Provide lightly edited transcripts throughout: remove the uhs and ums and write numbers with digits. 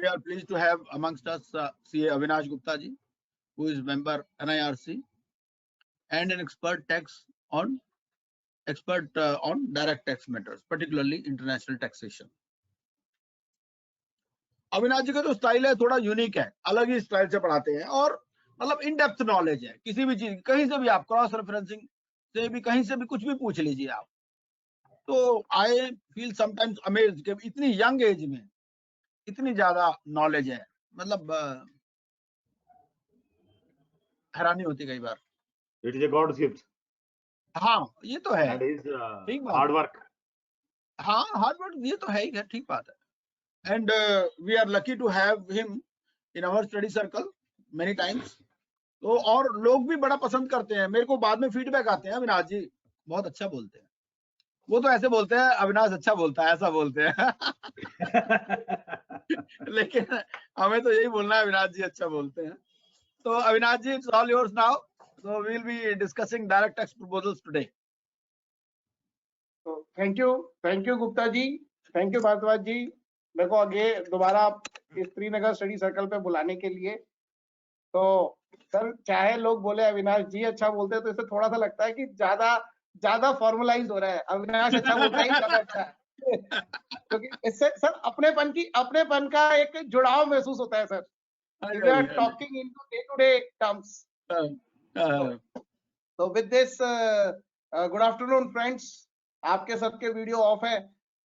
we are pleased to have amongst us CA Avinash Gupta ji, who is member NIRC and an expert on direct tax matters, particularly international taxation. Avinash जी का जो style है थोड़ा unique है, अलग ही style से पढ़ाते हैं और मतलब इन डेप्थ नॉलेज है किसी भी चीज, कहीं से भी आप क्रॉस रेफरेंसिंग से भी कहीं से भी कुछ भी पूछ लीजिए आप। तो आई फील समटाइम्स अमेज्ड कि इतनी यंग एज में इतनी ज्यादा नॉलेज है, मतलब हैरानी होती कई बार। It is a god's gift. हाँ ये तो है, ठीक बात, हार्ड वर्क। हाँ हार्ड वर्क ये तो है ही है, ठीक बात है। And we are lucky to have him in our study circle many times. तो और लोग भी बड़ा पसंद करते हैं, मेरे को बाद में फीडबैक आते हैं अविनाश जी बहुत अच्छा बोलते हैं। वो तो ऐसे बोलते हैं अविनाश अच्छा बोलता है, ऐसा बोलते हैं लेकिन हमें तो यही बोलना है अविनाश जी अच्छा बोलते हैं। तो Avinash ji it's all yours now, so we will be discussing direct tax proposals today. तो thank you Gupta ji, thank you Bhardwaj ji, मेरे को आगे दोबारा इस श्रीनगर स्टडी सर्कल पे बुलाने के लिए। तो सर चाहे लोग बोले अविनाश जी अच्छा बोलते हैं, तो इससे थोड़ा सा लगता है कि ज्यादा फॉर्मलाइज हो रहा है, अविनाश अच्छा बोलता है ज्यादा अच्छा है क्योंकि इससे सर अपनेपन का एक जुड़ाव महसूस होता है sir, we are talking into day to day terms. तो with this good afternoon friends, आपके सबके वीडियो ऑफ है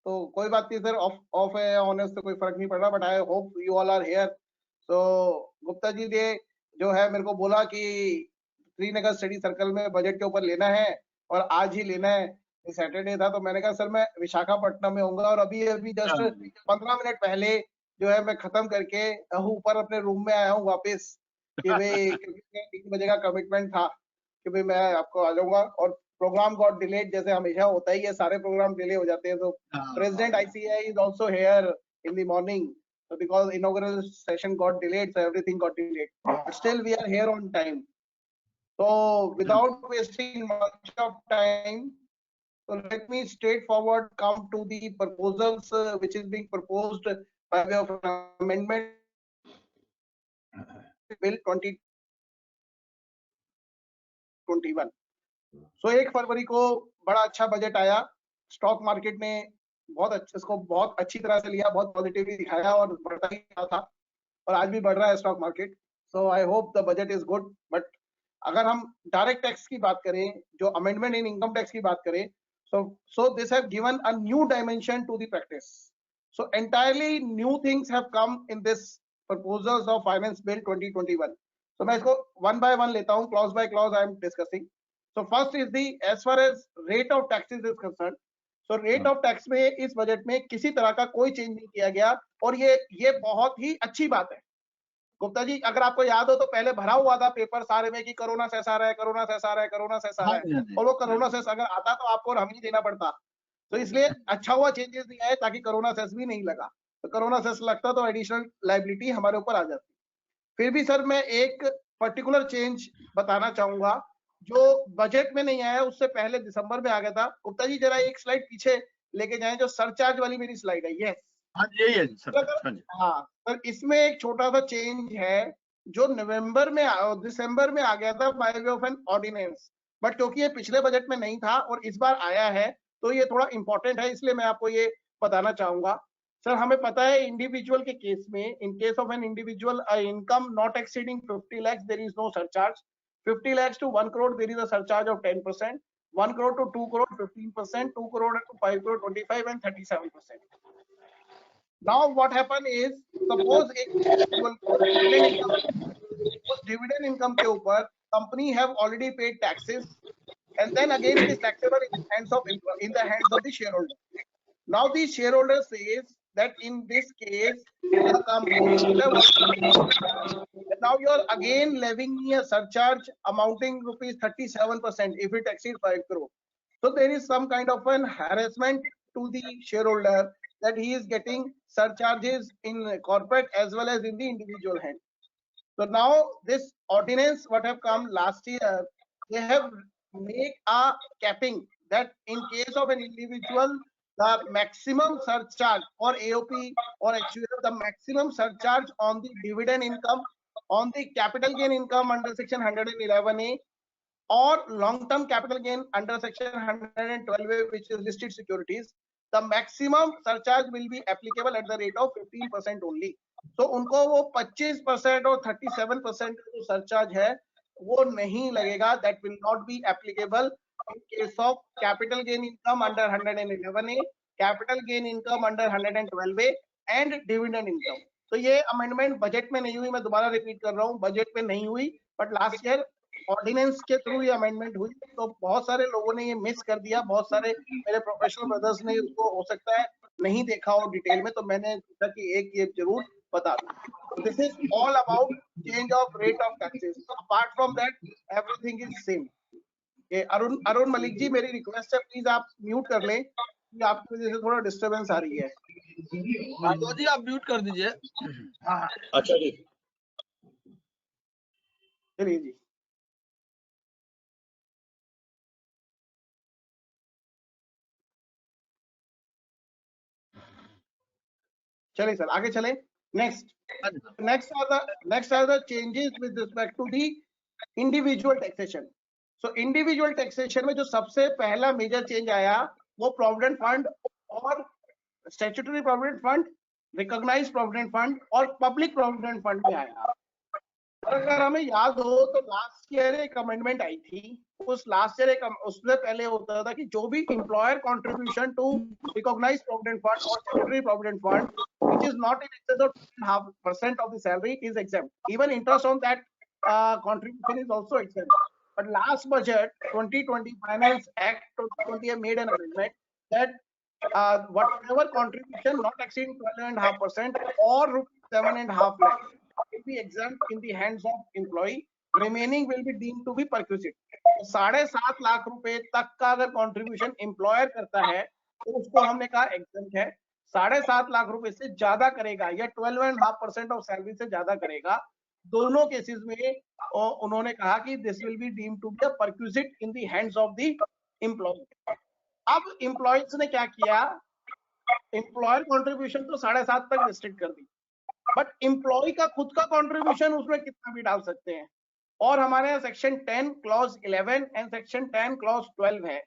तो कोई बात नहीं सर, ऑफ है ऑन है उससे कोई फर्क नहीं पड़ रहा, but I hope you all are here. तो गुप्ता जी ने जो है मेरे को बोला कि श्रीनगर स्टडी सर्कल में बजट के ऊपर लेना है और आज ही लेना है, सैटरडे था, तो मैंने कहा सर मैं विशाखापट्टनम में होऊंगा और अभी जस्ट 15 मिनट पहले जो है मैं खत्म करके ऊपर अपने रूम में आया हूँ वापस कि भाई 1 बजे का कमिटमेंट था कि भाई मैं आपको आ जाऊंगा, और प्रोग्राम गॉट डिलेड, जैसे हमेशा होता ही है, सारे प्रोग्राम डिले हो जाते हैं। तो president ICAI is also here in the morning, so because inaugural session got delayed, so everything got delayed, but still we are here on time. So without wasting much of time, so let me straightforward come to the proposals which is being proposed by way of amendment bill 2021. So 1 फरवरी को बड़ा अच्छा budget आया, stock market ने इसको बहुत अच्छी तरह से लिया, बहुत पॉजिटिवली दिखाया और बढ़ता ही था और आज भी बढ़ रहा है stock market. So I hope the budget is good. But अगर हम डायरेक्ट टैक्स की बात करें, जो अमेंडमेंट इन इनकम टैक्स की बात करें, so this have given a new dimension to the practice. So entirely new things have come in this proposals of finance bill 2021. So मैं इसको one by one लेता हूँ, clause by clause I am discussing. So first is the as far as rate of taxes is concerned. So rate of tax में इस budget में किसी तरह का कोई चेंज नहीं किया गया और ये बहुत ही अच्छी बात है। गुप्ता जी अगर आपको याद हो तो पहले भरा हुआ था पेपर सारे में कि कोरोना सेस आ रहा है, कोरोना सेस आ रहा है, कोरोना सेस आ रहा है, और वो कोरोना सेस अगर आता तो आपको और हमें ही देना पड़ता। तो इसलिए अच्छा हुआ चेंजेस नहीं आए ताकि कोरोना सेस भी नहीं लगा, तो कोरोना सेस लगता तो एडिशनल लायबिलिटी हमारे ऊपर आ जाती। फिर भी सर मैं एक पर्टिकुलर चेंज बताना चाहूंगा जो बजट में नहीं आया, उससे पहले दिसंबर में आ गया था। गुप्ता जी जरा एक स्लाइड पीछे लेके जाएं, जो सरचार्ज वाली मेरी स्लाइड है। यस हाँ यही है सर। हाँ सर, इसमें एक छोटा सा चेंज है जो दिसंबर में आ गया था by way of an ordinance, but क्योंकि ये पिछले बजट में नहीं था और इस बार आया है तो ये थोड़ा इंपॉर्टेंट है, इसलिए मैं आपको ये बताना चाहूंगा। सर हमें पता है इंडिविजुअल के केस में, in case of an individual income not exceeding 50 lakhs there is no surcharge, 50 lakhs to 1 crore there is a surcharge of 10%, 1 crore to 2 crore 15%, 2 crore to 5 crore 25 and 37%. Now what happen is, suppose एक dividend income के ऊपर company have already paid taxes and then again it is taxable in the hands of the shareholder. Now the shareholder says that in this case the company now you are again levying me a surcharge amounting rupees 37% if it exceeds 5 crore. So there is some kind of an harassment to the shareholder that he is getting surcharges in corporate as well as in the individual hand. So now this ordinance what have come last year, they have made a capping that in case of an individual the maximum surcharge for AOP or actually the maximum surcharge on the dividend income, on the capital gain income under section 111A or long-term capital gain under section 112A, which is listed securities, the maximum surcharge will be applicable at the rate of 15% only. So उनको वो 25% और 37% जो surcharge है वो नहीं लगेगा. That will not be applicable in case of capital gain income under 111A, capital gain income under 112A and dividend income. तो ये अमेंडमेंट बजट में नहीं हुई, मैं दोबारा रिपीट कर रहा हूँ, बजट में नहीं हुई, बट लास्ट ईयर ऑर्डिनेंस के थ्रू ये अमेंडमेंट हुई. तो बहुत सारे लोगों ने ये मिस कर दिया, बहुत सारे मेरे प्रोफेशनल ब्रदर्स ने उसको हो सकता है नहीं देखा हो डिटेल में, तो मैंने सोचा कि एक ये जरूर बता दूं. This is all about change of rate of taxes. Apart from that everything is same. Arun Malik ji, मेरी रिक्वेस्ट है प्लीज आप म्यूट कर लें, आपकी वजह से थोड़ा डिस्टरबेंस आ रही है. तो जी आप म्यूट कर दीजिए. अच्छा जी, चलिए जी. चलिए सर आगे चले. Next are the changes with respect to the individual taxation. So individual taxation में जो सबसे पहला मेजर चेंज आया वो प्रोविडेंट फंड और statutory provident fund, recognised provident fund और पब्लिक प्रोविडेंट फंड में आया. और अगर हमें याद हो तो लास्ट ईयर एक अमेंडमेंट आई थी. उस लास्ट ईयर एक उससे पहले होता था कि जो भी employer contribution to recognised provident fund और statutory provident fund which is not in excess of 2.5% of the salary is exempt. Even interest on that contribution is also exempt. But last budget 2020 Finance Act 2020 made an amendment that whatever contribution not exceeding 12.5% or 7.5 lakh will be exempt in the hands of employee. Remaining will be deemed to be perquisite. 7.5 lakh रुपए तक का अगर contribution employer करता है तो उसको हमने कहा एग्जेम्प्ट है. 7.5 लाख रुपए से ज्यादा करेगा या 12.5% ऑफ सैलरी से ज्यादा करेगा, दोनों केसेस में उन्होंने कहा कि this will be deemed to be a perquisite in the hands of the employee. अब एम्प्लॉयज ने क्या किया, एम्प्लॉयर कंट्रीब्यूशन तो 7.5 तक रिस्ट्रिक्ट कर दी, बट एम्प्लॉय का खुद का कंट्रीब्यूशन उसमें कितना भी डाल सकते हैं. और हमारे यहाँ section 10 clause 11 and section 10 clause 12 है.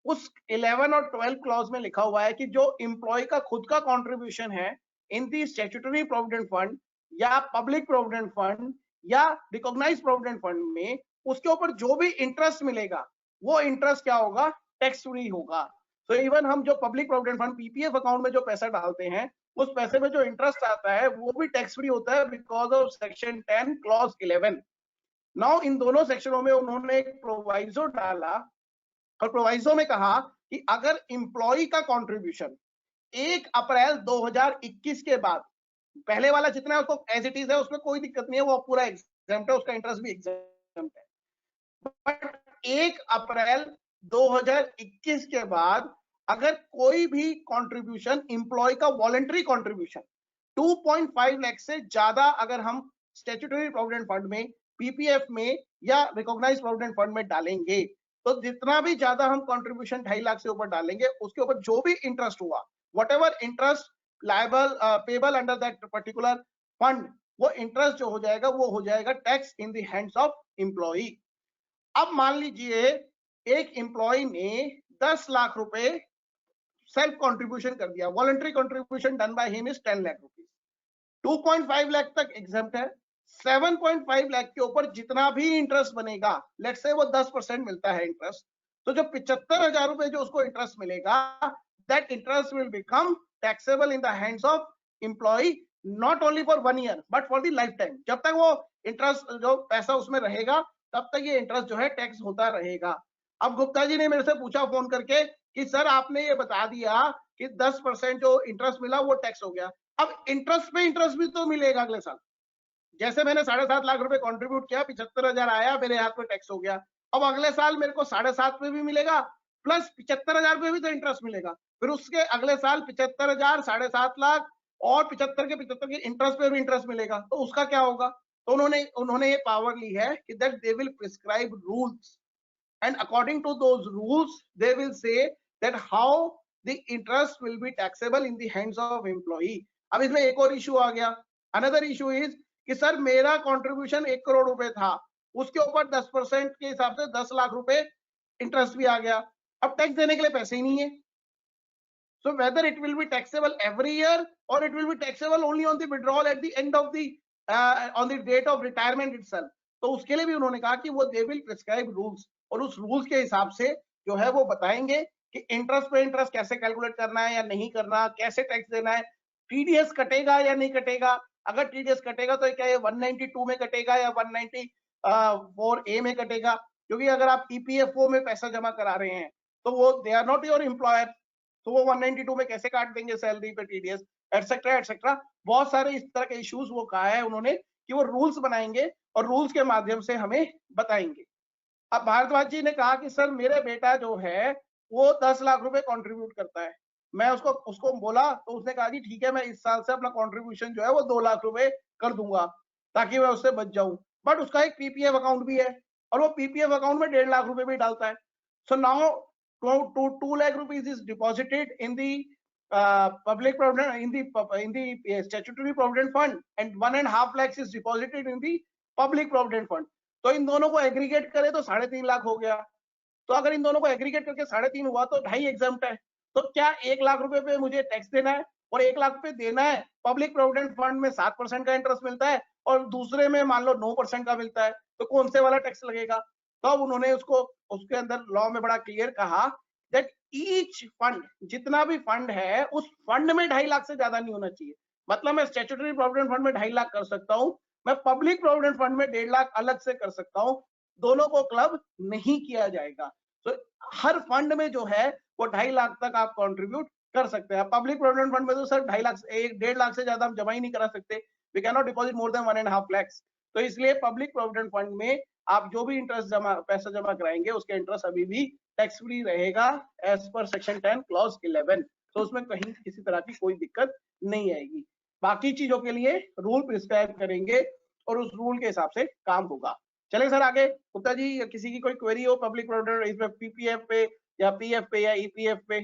उस 11 और 12 क्लॉज में लिखा हुआ है कि जो एम्प्लॉय का खुद का कंट्रीब्यूशन है इन दी स्टैट्यूटरी प्रोविडेंट फंड या पब्लिक प्रोविडेंट फंड या रिकॉग्नाइज्ड प्रोविडेंट फंड में, उसके ऊपर जो भी इंटरेस्ट मिलेगा वो इंटरेस्ट क्या होगा, टैक्स फ्री होगा. तो इवन हम जो public provident fund PPF account में जो पैसा डालते हैं उस पैसे में जो इंटरेस्ट आता है वो भी टैक्स फ्री होता है because of section 10 clause 11. Now in दोनों सेक्शनों में उन्होंने एक प्रोवाइजो डाला और प्रोवाइजो में कहा कि अगर एम्प्लॉय का कंट्रीब्यूशन 1 अप्रैल 2021 के बाद, पहले वाला जितना है उसको एज इट इज है, उसमें कोई दिक्कत नहीं है, वो पूरा एग्जेम्प्ट है, उसका इंटरेस्ट भी एग्जेम्प्ट है. बट 1 अप्रैल 2021 के बाद अगर कोई भी कंट्रीब्यूशन एम्प्लॉय का वॉलंटरी कंट्रीब्यूशन 2.5 लाख से ज्यादा अगर हम स्टैट्यूटरी प्रोविडेंट फंड में, पीपीएफ में या रिकॉग्नाइज्ड प्रोविडेंट फंड में डालेंगे, तो जितना भी ज्यादा हम कंट्रीब्यूशन 2.5 लाख से ऊपर डालेंगे उसके ऊपर जो भी इंटरेस्ट हुआ, whatever interest liable payable under that particular fund, वो इंटरेस्ट जो हो जाएगा वो हो जाएगा tax in the hands of employee. अब मान लीजिए एक एम्प्लॉय ने 10 लाख रुपए सेल्फ कंट्रीब्यूशन कर दिया, voluntary contribution done by him is 10 lakh rupees, 2.5 lakh तक एग्जेम्प्ट है. 7.5 लाख के ऊपर जितना भी इंटरेस्ट बनेगा, लेट्स से वो 10% मिलता है इंटरेस्ट, तो जो 75,000 रुपए जो उसको इंटरेस्ट मिलेगा, that interest will become taxable in the hands of employee not only for 1 year but for the lifetime. जब तक वो इंटरेस्ट जो पैसा उसमें रहेगा तब तक ये इंटरेस्ट जो है टैक्स होता रहेगा. अब गुप्ता जी ने मेरे से पूछा फोन करके कि सर आपने ये बता दिया कि 10% जो इंटरेस्ट मिला वो टैक्स हो गया, अब इंटरेस्ट पे इंटरेस्ट भी तो मिलेगा अगले साल. जैसे मैंने 7.5 लाख रुपए कंट्रीब्यूट किया, 75,000 आया मेरे हाथ में, टैक्स हो गया, अब अगले साल मेरे को 7.5 पे भी मिलेगा प्लस 75,000 पे भी तो इंटरेस्ट मिलेगा, फिर उसके अगले साल 75,000, 7.5 लाख और 75 के इंटरेस्ट पे भी इंटरेस्ट मिलेगा, तो उसका क्या होगा. तो उन्होंने ये पावर ली है कि that they will prescribe rules and according to those rules they will say that how the interest will be taxable in the hands of employee. अब इसमें एक और इशू आ गया, अनदर इशू इज कि सर मेरा कंट्रीब्यूशन 1 करोड़ रुपए था, उसके ऊपर 10% के हिसाब से 10 लाख रुपए इंटरेस्ट भी आ गया, अब टैक्स देने के लिए पैसे ही नहीं है. So whether it will be taxable every year or it will be taxable only on the withdrawal at the end of the on the date of retirement itself. तो उसके लिए भी उन्होंने कहा कि वो they will prescribe rules, और उस रूल्स के हिसाब से जो है वो बताएंगे कि इंटरेस्ट पे इंटरेस्ट कैसे कैलकुलेट करना है या नहीं करना, कैसे टैक्स देना है, टीडीएस कटेगा या नहीं कटेगा, अगर टीडीएस कटेगा तो क्या ये 192 में कटेगा या 194A में कटेगा, क्योंकि अगर आप ईपीएफओ में पैसा जमा करा रहे हैं तो वो they are not your employer, तो वो 192 में कैसे काट देंगे सैलरी पे टीडीएस, एटसेट्रा एटसेट्रा. बहुत सारे इस तरह के इश्यूज वो कहा है उन्होंने कि वो रूल्स बनाएंगे और रूल्स के माध्यम से हमें बताएंगे. अब भारद्वाज जी ने कहा कि सर मेरे बेटा जो है वो 10 लाख रुपए कंट्रीब्यूट करता है. मैं उसको बोला तो उसने कहा जी ठीक है, मैं इस साल से अपना कंट्रीब्यूशन जो है वो 2 लाख रुपए कर दूंगा ताकि मैं उससे बच जाऊं. बट उसका एक पीपीएफ अकाउंट भी है और वो पीपीएफ अकाउंट में 1.5 लाख रुपए भी डालता है. So now 2 lakh rupees is deposited in the public provident in the statutory provident fund and 1.5 lakhs is deposited in the public provident fund. तो इन दोनों को एग्रीगेट करें तो 3.5 लाख हो गया. तो अगर इन दोनों को एग्रीगेट करके 3.5 हुआ तो 2.5 एग्जाम्प्ट है. तो क्या 1 लाख रुपए पे मुझे टैक्स देना है और 1 लाख पे देना है? पब्लिक प्रोविडेंट फंड में 7% का इंटरेस्ट मिलता है और दूसरे में मान लो 9% का मिलता है, तो कौन से वाला टैक्स लगेगा? तो अब उन्होंने उसको उसके अंदर लॉ में बड़ा क्लियर कहा दैट ईच फंड, जितना भी फंड है उस फंड में 2.5 लाख से ज्यादा नहीं होना चाहिए. मतलब मैं स्टैट्यूटरी प्रोविडेंट फंड में 2.5 लाख कर सकता हूँ, मैं पब्लिक प्रोविडेंट फंड में 1.5 लाख अलग से कर सकता हूँ, दोनों को क्लब नहीं किया जाएगा. तो हर फंड में जो है वो 2.5 लाख तक आप कंट्रीब्यूट कर सकते हैं. पब्लिक प्रोविडेंट फंड में तो सर 1.5 लाख से ज्यादा हम जमा ही नहीं करा सकते, we can not deposit more than 1.5 lakh. तो इसलिए पब्लिक प्रोविडेंट फंड में आप जो भी इंटरेस्ट पैसा जमा कराएंगे उसके इंटरेस्ट अभी भी टैक्स फ्री रहेगा एज पर सेक्शन 10 क्लॉज 11. तो उसमें कहीं किसी तरह की कोई दिक्कत नहीं आएगी. बाकी चीजों के लिए रूल प्रिस्क्राइब करेंगे और उस रूल के हिसाब से काम होगा. चले सर आगे. गुप्ता जी किसी की कोई क्वेरी हो पब्लिक प्रोविडेंट इसमें पीपीएफ पे या पीएफ पे या ईपीएफ पे?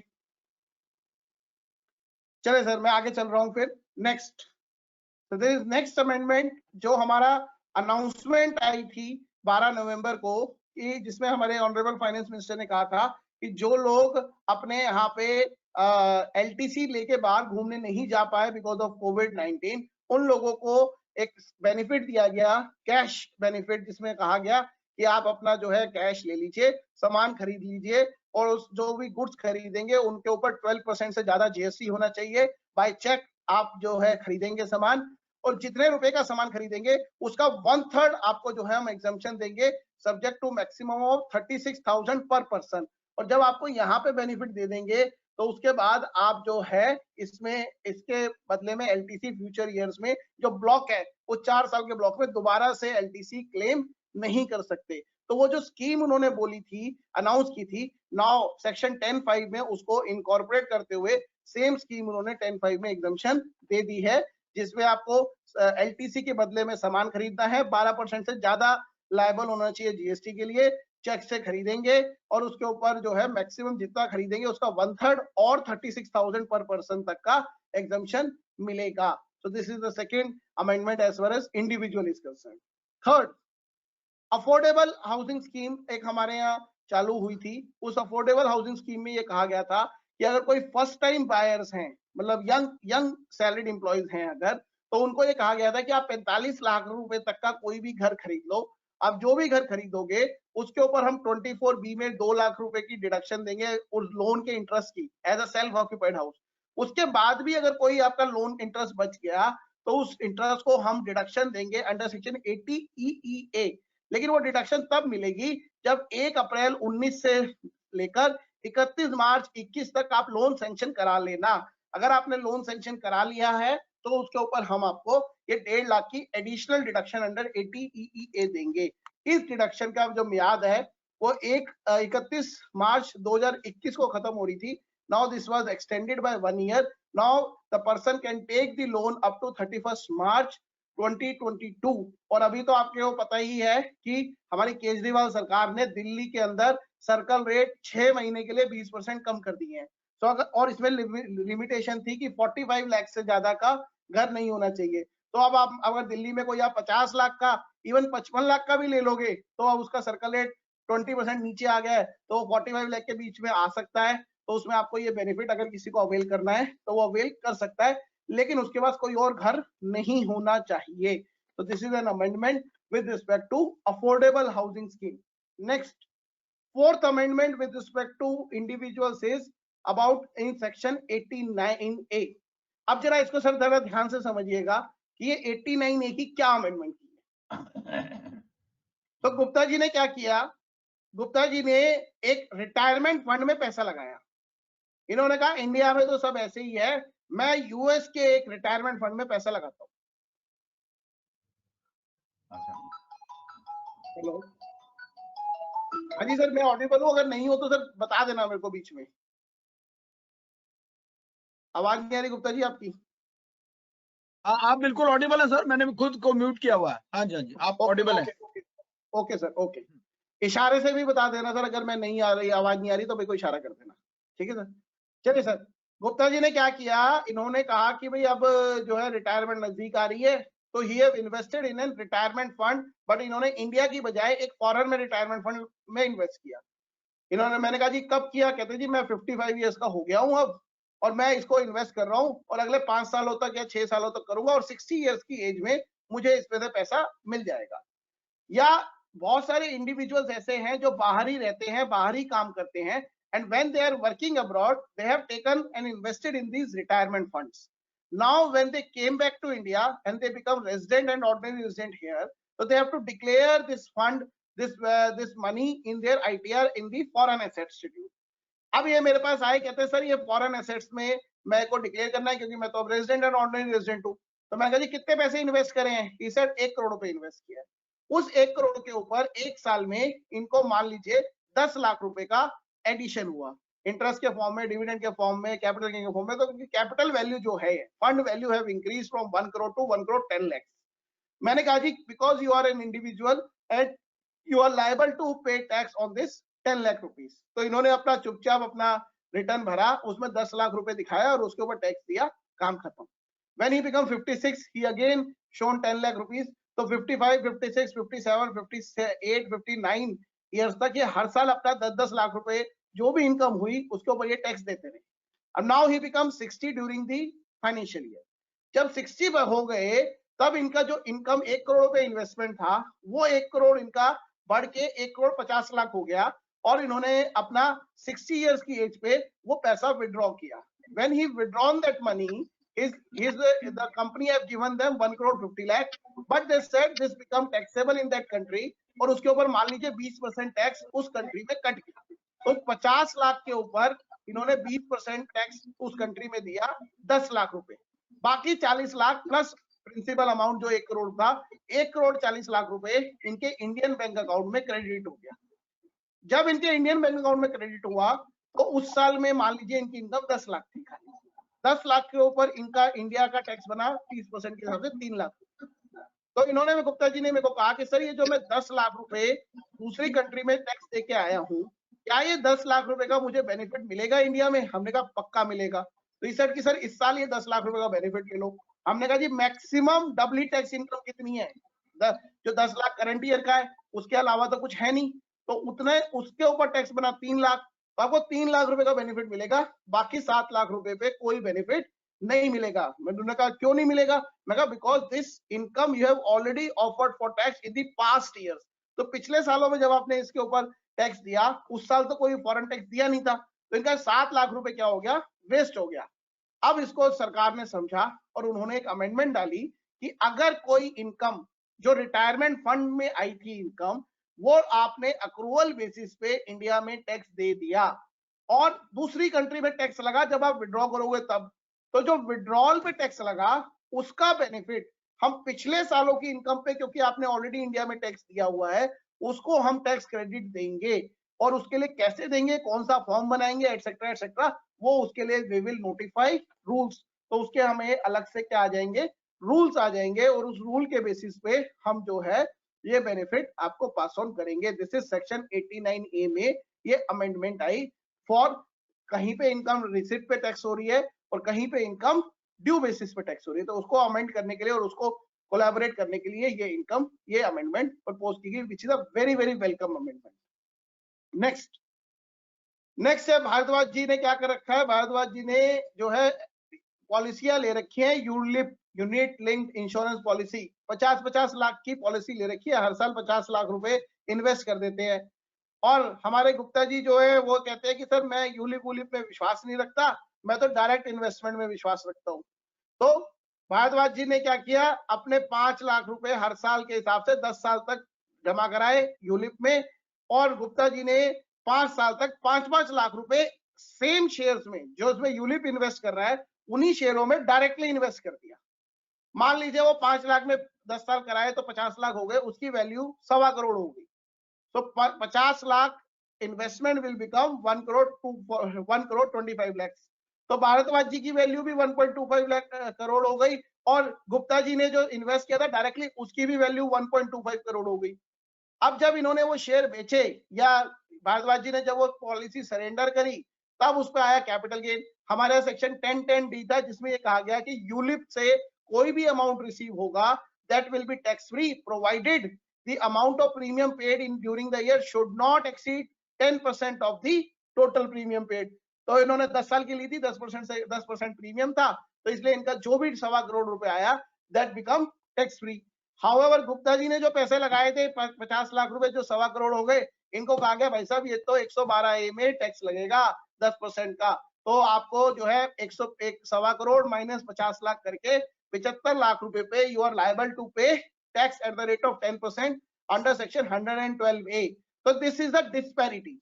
चले सर मैं आगे चल रहा हूं. फिर नेक्स्ट, तो देयर इज नेक्स्ट अमेंडमेंट जो हमारा अनाउंसमेंट आई थी 12 नवंबर को, कि जिसमें हमारे ऑनरेबल फाइनेंस मिनिस्टर ने कहा था कि जो लोग अपने यहाँ पे एलटीसी लेके बाहर घूमने नहीं जा पाए बिकॉज ऑफ कोविड-19, उन लोगों को एक बेनिफिट दिया गया, कैश बेनिफिट, जिसमें कहा गया कि आप अपना जो है कैश ले लीजिए, सामान खरीद लीजिए और उस जो भी गुड्स खरीदेंगे उनके ऊपर 12% से ज्यादा जीएसटी होना चाहिए. बाय चेक आप जो है खरीदेंगे सामान, और जितने रुपए का सामान खरीदेंगे उसका 1/3 आपको जो है हम एग्जम्पशन देंगे सब्जेक्ट टू मैक्सिमम ऑफ 36,000 पर पर्सन. और जब आपको यहाँ पे बेनिफिट दे देंगे तो उसके बाद आप जो है इसमें इसके बदले में एलटीसी फ्यूचर ईयर्स में जो ब्लॉक है वो 4 साल के ब्लॉक में दोबारा से एलटीसी क्लेम नहीं कर सकते. तो वो जो स्कीम उन्होंने बोली थी, अनाउंस की थी, नाउ सेक्शन 10(5) में उसको इनकॉर्पोरेट करते हुए सेम स्कीम उन्होंने 10(5) में एग्जम्पशन दे दी है, जिसमें आपको एलटीसी के बदले में सामान खरीदना है, 12% से ज्यादा लायबल होना चाहिए जीएसटी के लिए, चेक से खरीदेंगे और उसके ऊपर जो है मैक्सिमम जितना खरीदेंगे उसका 1/3 और 36,000 पर पर्सन तक का एग्जम्पशन मिलेगा. So this is the second amendment as far as individual is concern. Third, affordable housing scheme एक हमारे यहाँ चालू हुई थी. उस अफोर्डेबल हाउसिंग स्कीम में ये कहा गया था कि अगर कोई फर्स्ट टाइम बायर्स हैं, मतलब यंग सैलरीड एम्प्लॉइज हैं अगर, तो उनको ये कहा गया था कि आप 45 लाख रुपए तक का कोई भी घर खरीद लो. आप जो भी घर खरीदोगे उसके ऊपर हम 24B में 2 लाख रुपए की डिडक्शन देंगे उस लोन के इंटरेस्ट की as a self occupied house. उसके बाद भी अगर कोई आपका लोन इंटरेस्ट बच गया तो उस इंटरेस्ट को हम डिडक्शन देंगे अंडर सेक्शन 80 EEA. लेकिन वो डिडक्शन तब मिलेगी जब 1 अप्रैल 19 से लेकर 31 मार्च 21 तक आप लोन सैंक्शन करा लेना. अगर आपने लोन सैंक्शन करा लिया है तो उसके ऊपर हम आपको ये 1.5 लाख की एडिशनल डिडक्शन अंडर 80 EEA देंगे. इस डिडक्शन का जो मियाद है वो 31 मार्च 2021 को खत्म हो रही थी. Now this was extended by 1 year. Now the person can take the loan up to 31 March 2022. और अभी तो आपको पता ही है कि हमारी केजरीवाल सरकार ने दिल्ली के अंदर सर्कल रेट 6 महीने के लिए 20% कम कर दिए हैं. तो अगर, और इसमें लिमिटेशन थी कि 45 लाख से ज्यादा का घर नहीं होना चाहिए। तो अब आप अगर दिल्ली में कोई आप 50 लाख का, इवन 55 लाख का भी ले लोगे, तो अब उसका सर्कल रेट 20% नीचे आ गया है, तो 45 लाख के बीच में आ सकता है। तो उसमें आपको ये बेनिफिट अगर किसी को अवेल करना है तो वो अवेल कर सकता है, लेकिन उसके पास कोई और घर नहीं होना चाहिए। तो this is an amendment with respect to affordable housing scheme. Next, fourth amendment with respect to individuals is about in section 89A. अब जरा इसको सर जरा ध्यान से समझिएगा कि ये 89A की क्या अमेंडमेंट की है। तो गुप्ता जी ने क्या किया, गुप्ता जी ने एक रिटायरमेंट फंड में पैसा लगाया। इन्होंने कहा इंडिया में तो सब ऐसे ही है, मैं यूएस के एक रिटायरमेंट फंड में पैसा लगाता हूं। हेलो, हाँ जी सर, मैं ऑडिबल हूँ, अगर नहीं हो तो सर बता देना मेरे को बीच में। आवाज नहीं आ रही गुप्ता जी आपकी? हाँ, आप बिल्कुल ऑडिबल है सर, मैंने भी खुद को म्यूट किया हुआ है। हाँ जी, हाँ जी, आप ऑडिबल हैं। Okay sir, okay. इशारे से भी बता देना सर, अगर मैं नहीं आ रही, आवाज नहीं आ रही तो मेरे को इशारा कर देना, ठीक है सर। चलिए सर, गुप्ता जी ने क्या किया, इन्होंने कहा कि भाई अब जो है रिटायरमेंट नजदीक आ रही है, तो he have invested in an retirement fund, but इन्होंने इंडिया की बजाय एक फॉरेन में रिटायरमेंट फंड में इन्वेस्ट किया। इन्होंने, मैंने कहा जी कब किया, कहते जी मैं 55 ईयर्स का हो गया हूं अब, और मैं इसको इन्वेस्ट कर रहा हूं और अगले 5 सालों तक या 6 सालों तक करूंगा, और 60 ईयर्स की एज में मुझे इसमें से पैसा मिल जाएगा। या बहुत सारे इंडिविजुअल्स ऐसे हैं जो बाहर ही रहते हैं, बाहर ही काम करते हैं, and when they are working abroad they have taken and invested in these retirement funds. Now when they came back to India and they become resident and ordinary resident here, so they have to declare this fund, this money in their ITR in the foreign assets schedule. अब ये मेरे पास आए, कहते हैं sir ये foreign assets में मेरे को डिक्लेयर करना है क्योंकि मैं तो अब रेजिडेंट एंड ऑर्डिनरी रेजिडेंट हूँ। तो मैं कहा जी कितने पैसे इन्वेस्ट करे हैं, ही सेड 1 करोड़ रुपए इन्वेस्ट किया है। उस 1 करोड़ के ऊपर एक साल में इनको मान लीजिए 10 लाख रुपए का एडिशन हुआ, इंटरेस्ट के फॉर्म में, डिविडेंड के फॉर्म में, कैपिटल गेन के फॉर्म में। तो कैपिटल वैल्यू जो है, fund value have increase from 1 crore to 1 crore 10 lakh. मैंने कहा जी because you are an individual and you are liable to pay tax on this 10 lakh rupees. तो इन्होंने अपना चुपचाप अपना रिटर्न भरा, उसमें 10 लाख रुपए दिखाया और उसके ऊपर टैक्स दिया, काम खत्म। When he become 56, he again shown 10 lakh rupees. तो 55, 56, 57, 58, 59 ईयर्स तक ये हर साल अपना 10-10 लाख रुपए जो भी इनकम हुई उसके ऊपर ये टैक्स देते रहे। अब now he become 60 during the financial year. जब 60 पर हो गए तब इनका जो इनकम 1 करोड़ रुपए इन्वेस्टमेंट था वो 1 करोड़ इनका बढ़ के 1 करोड़ 50 लाख हो गया, और इन्होंने अपना 60 ईयर्स की एज पे वो पैसा विड्रॉ किया। When he withdrawn that money, the company have given them 1 crore 50 lakh, but they said this become taxable in that country, और उसके ऊपर मान लीजिए 20% टैक्स उस कंट्री में कट गया। तो 50 लाख के ऊपर इन्होंने 20% टैक्स उस कंट्री में दिया, 10 लाख रुपए, बाकी 40 लाख प्लस प्रिंसिपल अमाउंट जो 1 करोड़ था, 1 करोड़ 40 लाख रुपए इनके इंडियन बैंक अकाउंट में क्रेडिट हो गया। जब इनके इंडियन बैंक अकाउंट में क्रेडिट हुआ तो उस साल में मान लीजिए इनकी इनकम 10 लाख थी, 10 लाख के ऊपर इनका इंडिया का टैक्स बना 30% के हिसाब से 3 लाख। तो इन्होंने, गुप्ता जी ने मेरे को कहा कि सर ये जो मैं 10 लाख रुपए दूसरी कंट्री में टैक्स दे के आया हूँ, क्या ये 10 लाख रुपए का मुझे बेनिफिट मिलेगा इंडिया में? हमने कहा पक्का मिलेगा। तो इस कि सर इस साल ये 10 लाख रुपए का बेनिफिट ले लो। हमने कहा जी मैक्सिमम डबली टैक्स इनकम कितनी है? जो 10 लाख करंट ईयर का है, उसके अलावा तो कुछ है नहीं, तो उतने उसके ऊपर टैक्स बना 3 लाख, तो आपको 3 लाख रुपए का बेनिफिट मिलेगा, बाकी 7 लाख रुपए पे कोई बेनिफिट नहीं मिलेगा। मैंने कहा क्यों नहीं मिलेगा? मैं कहा because this income you have already offered for tax in the past years. तो पिछले सालों में जब आपने इसके ऊपर टैक्स दिया, उस साल तो कोई फॉरेन टैक्स दिया नहीं था, तो इनका 7 लाख रुपए क्या हो गया? वेस्ट हो गया। अब इसको सरकार ने समझा और उन्होंने एक अमेंडमेंट डाली कि अगर कोई इनकम जो रिटायरमेंट फंड में आई थी इनकम, वो आपने अक्रूवल बेसिस पे इंडिया में टैक्स दे दिया और दूसरी कंट्री में टैक्स लगा जब आप विड्रॉ करोगे तब, तो जो विड्रॉल पे टैक्स लगा उसका बेनिफिट हम पिछले सालों की इनकम पे, क्योंकि आपने ऑलरेडी इंडिया में टैक्स दिया हुआ है, उसको हम टैक्स क्रेडिट देंगे। और उसके लिए कैसे देंगे, कौन सा फॉर्म बनाएंगे, एटसेट्रा एटसेट्रा, वो उसके लिए वी विल नोटिफाई रूल्स। तो उसके हमें अलग से क्या आ जाएंगे, रूल्स आ जाएंगे, और उस रूल के बेसिस पे हम जो है ये बेनिफिट आपको पास ऑन करेंगे। दिस इज सेक्शन 89A में ये अमेंडमेंट आई फॉर कहीं पे इनकम रिसिप्ट पे टैक्स हो रही है और कहीं पे इनकम ड्यू बेसिस पे टैक्स हो रही है। तो उसको अमेंड करने के लिए और उसको कोलैबोरेट करने के लिए ये अमेंडमेंट प्रपोज की गई, which is a very very welcome amendment. Next है भारद्वाज जी ने क्या कर रखा है, भारद्वाज जी ने जो है पॉलिसियां ले रखी है, ULIP unit linked insurance policy 50-50 lakh की पॉलिसी ले रखी है, हर साल 50 लाख रुपए इन्वेस्ट कर देते हैं। और हमारे गुप्ता जी जो है वो कहते हैं कि सर मैं यूलिप वूलिप में विश्वास नहीं रखता, मैं तो डायरेक्ट इन्वेस्टमेंट में विश्वास रखता हूँ। तो भारद्वाज जी ने क्या किया, अपने 5 लाख रुपए हर साल के हिसाब से 10 साल तक जमा कराए यूलिप में, और गुप्ता जी ने 5 साल तक 5-5 लाख रुपए सेम शेयर्स में जो उसमें यूलिप इन्वेस्ट कर रहा है उन्हीं शेयरों में डायरेक्टली इन्वेस्ट कर दिया। मान लीजिए वो 5 लाख में 10 साल कराए तो 50 लाख हो गए, उसकी वैल्यू 1.25 करोड़ हो गई। तो 50 lakh investment will become 1 crore 25 lakh. तो भारद्वाज जी की वैल्यू भी 1.25 लाख करोड़ हो गई, और गुप्ता जी ने जो इन्वेस्ट किया था डायरेक्टली उसकी भी वैल्यू 1.25 करोड़ हो गई। अब जब इन्होंने वो शेयर बेचे या भारद्वाज जी ने जब वो पॉलिसी सरेंडर करी तब उस पर आया कैपिटल गेन। हमारे सेक्शन 10(10)(d) था जिसमें ये कहा गया कि यूलिप से कोई भी अमाउंट रिसीव होगा that will be tax free provided the amount of premium paid in during the year should not exceed 10% of the total premium paid. तो इन्होंने 10 साल की ली थी, 10% से 10% प्रीमियम था, तो इसलिए इनका जो भी 1.25 करोड़ रुपए आया that become tax free. However Gupta ji ने जो पैसे लगाए थे 50 लाख रुपए जो 1.25 करोड़ हो गए, इनको कहा गया भाई साहब ये तो 112A में टैक्स लगेगा 10% का, तो आपको जो है 1.25 करोड़ माइनस 50 लाख करके 75 लाख रुपए पे you are liable to pay tax at the rate of 10% under section 112A। तो दिस इज द डिस्पैरिटी।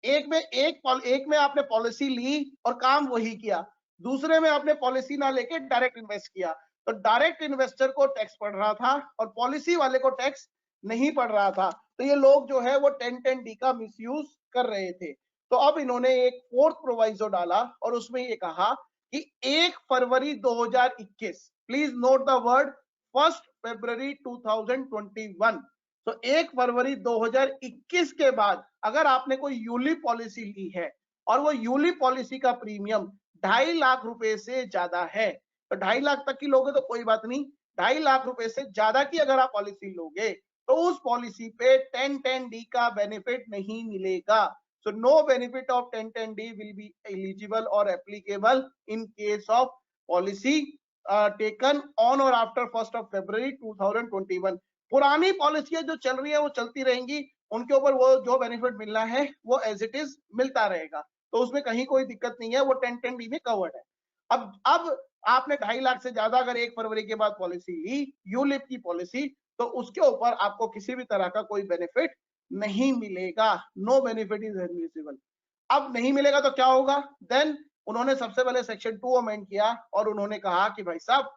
एक में आपने पॉलिसी ली और काम वही किया, दूसरे में आपने पॉलिसी ना लेके डायरेक्ट इन्वेस्ट किया, तो डायरेक्ट इन्वेस्टर को टैक्स पड़ रहा था और पॉलिसी वाले को टैक्स नहीं पड़ रहा था। तो ये लोग जो है वो 10(10)(d) का मिसयूज कर रहे थे। तो अब इन्होंने एक 4th प्रोवाइजो डाला और उसमें ये कहा कि 1 February 2021, please note the word 1 February 2021, तो 1 फरवरी 2021 के बाद अगर आपने कोई यूलिप पॉलिसी ली है और वो यूलिप पॉलिसी का प्रीमियम 2.5 लाख रुपए से ज्यादा है, तो 2.5 लाख तक की लोगे तो कोई बात नहीं, 2.5 लाख रुपए से ज्यादा की अगर आप पॉलिसी लोगे तो उस पॉलिसी पे 10(10)(d) का बेनिफिट नहीं मिलेगा। So no benefit of 10(10)(d) will be eligible और applicable in case of policy taken on और आफ्टर 1 फरवरी 2021। पुरानी पॉलिसियां जो चल रही है वो चलती रहेंगी, उनके ऊपर वो जो बेनिफिट मिलना है वो एज इट इज मिलता रहेगा, तो उसमें कहीं कोई दिक्कत नहीं है, वो 10(10)(d) में कवर्ड है। अब आपने 2.5 लाख से ज्यादा अगर 1 फरवरी के बाद पॉलिसी ली यूलिप की पॉलिसी, तो उसके ऊपर आपको किसी भी तरह का कोई बेनिफिट नहीं मिलेगा, नो बेनिफिट इज एडमिसिबल। अब नहीं मिलेगा तो क्या होगा, देन उन्होंने सबसे पहले सेक्शन 2 अमेंड किया और उन्होंने कहा कि भाई साहब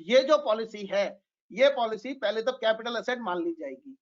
ये जो पॉलिसी है ये पॉलिसी पहले तो कैपिटल एसेट मान ली जाएगी।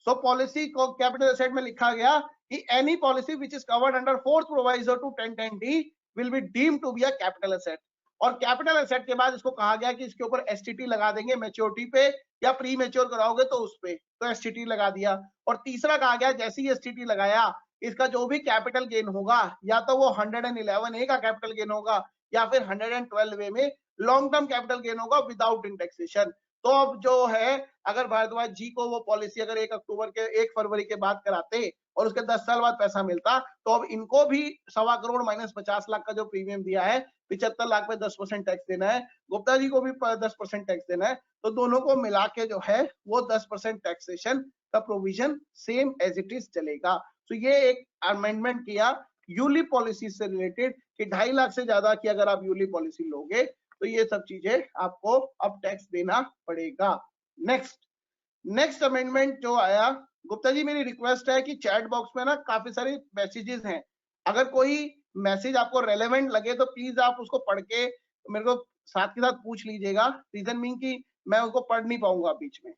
सो पॉलिसी को कैपिटल एसेट में लिखा गया कि any policy which is covered under 4th proviso to 10(10)(d) will be deemed to be a capital asset. और कैपिटल एसेट के बाद इसको कहा गया कि इसके ऊपर एसटीटी लगा देंगे मैच्योरिटी पे, या प्री मैच्योर कराओगे तो उस पे, तो एसटीटी लगा दिया। और तीसरा कहा गया जैसे ही एसटीटी लगाया इसका जो भी कैपिटल गेन होगा या तो वो 111A का कैपिटल गेन होगा या फिर 112A में लॉन्ग टर्म कैपिटल गेन होगा विदाउट इंडेक्सेशन। तो अब जो है अगर भारद्वाज जी को वो पॉलिसी अगर 1 फरवरी के बाद कराते और उसके 10 साल बाद पैसा मिलता, तो अब इनको भी 1.25 करोड़ माइनस 50 लाख का जो प्रीमियम दिया है 75 लाख पे 10% टैक्स देना है, गुप्ता जी को भी 10% टैक्स देना है, तो दोनों को मिला के जो है वो 10% टैक्सेशन का provision same as it is चलेगा। तो ये एक अमेंडमेंट किया यूलिप पॉलिसी से रिलेटेड कि 2.5 लाख से ज्यादा की अगर आप यूलिप पॉलिसी लोगे तो ये सब चीजें आपको अब टैक्स देना पड़ेगा। नेक्स्ट अमेंडमेंट जो आया, गुप्ता जी मेरी रिक्वेस्ट है कि चैट बॉक्स में ना काफी सारे मैसेजेस हैं, अगर कोई मैसेज आपको रेलेवेंट लगे तो प्लीज आप उसको पढ़ के मेरे को साथ के साथ पूछ लीजिएगा, रीजन मीन कि मैं उसको पढ़ नहीं पाऊंगा बीच में।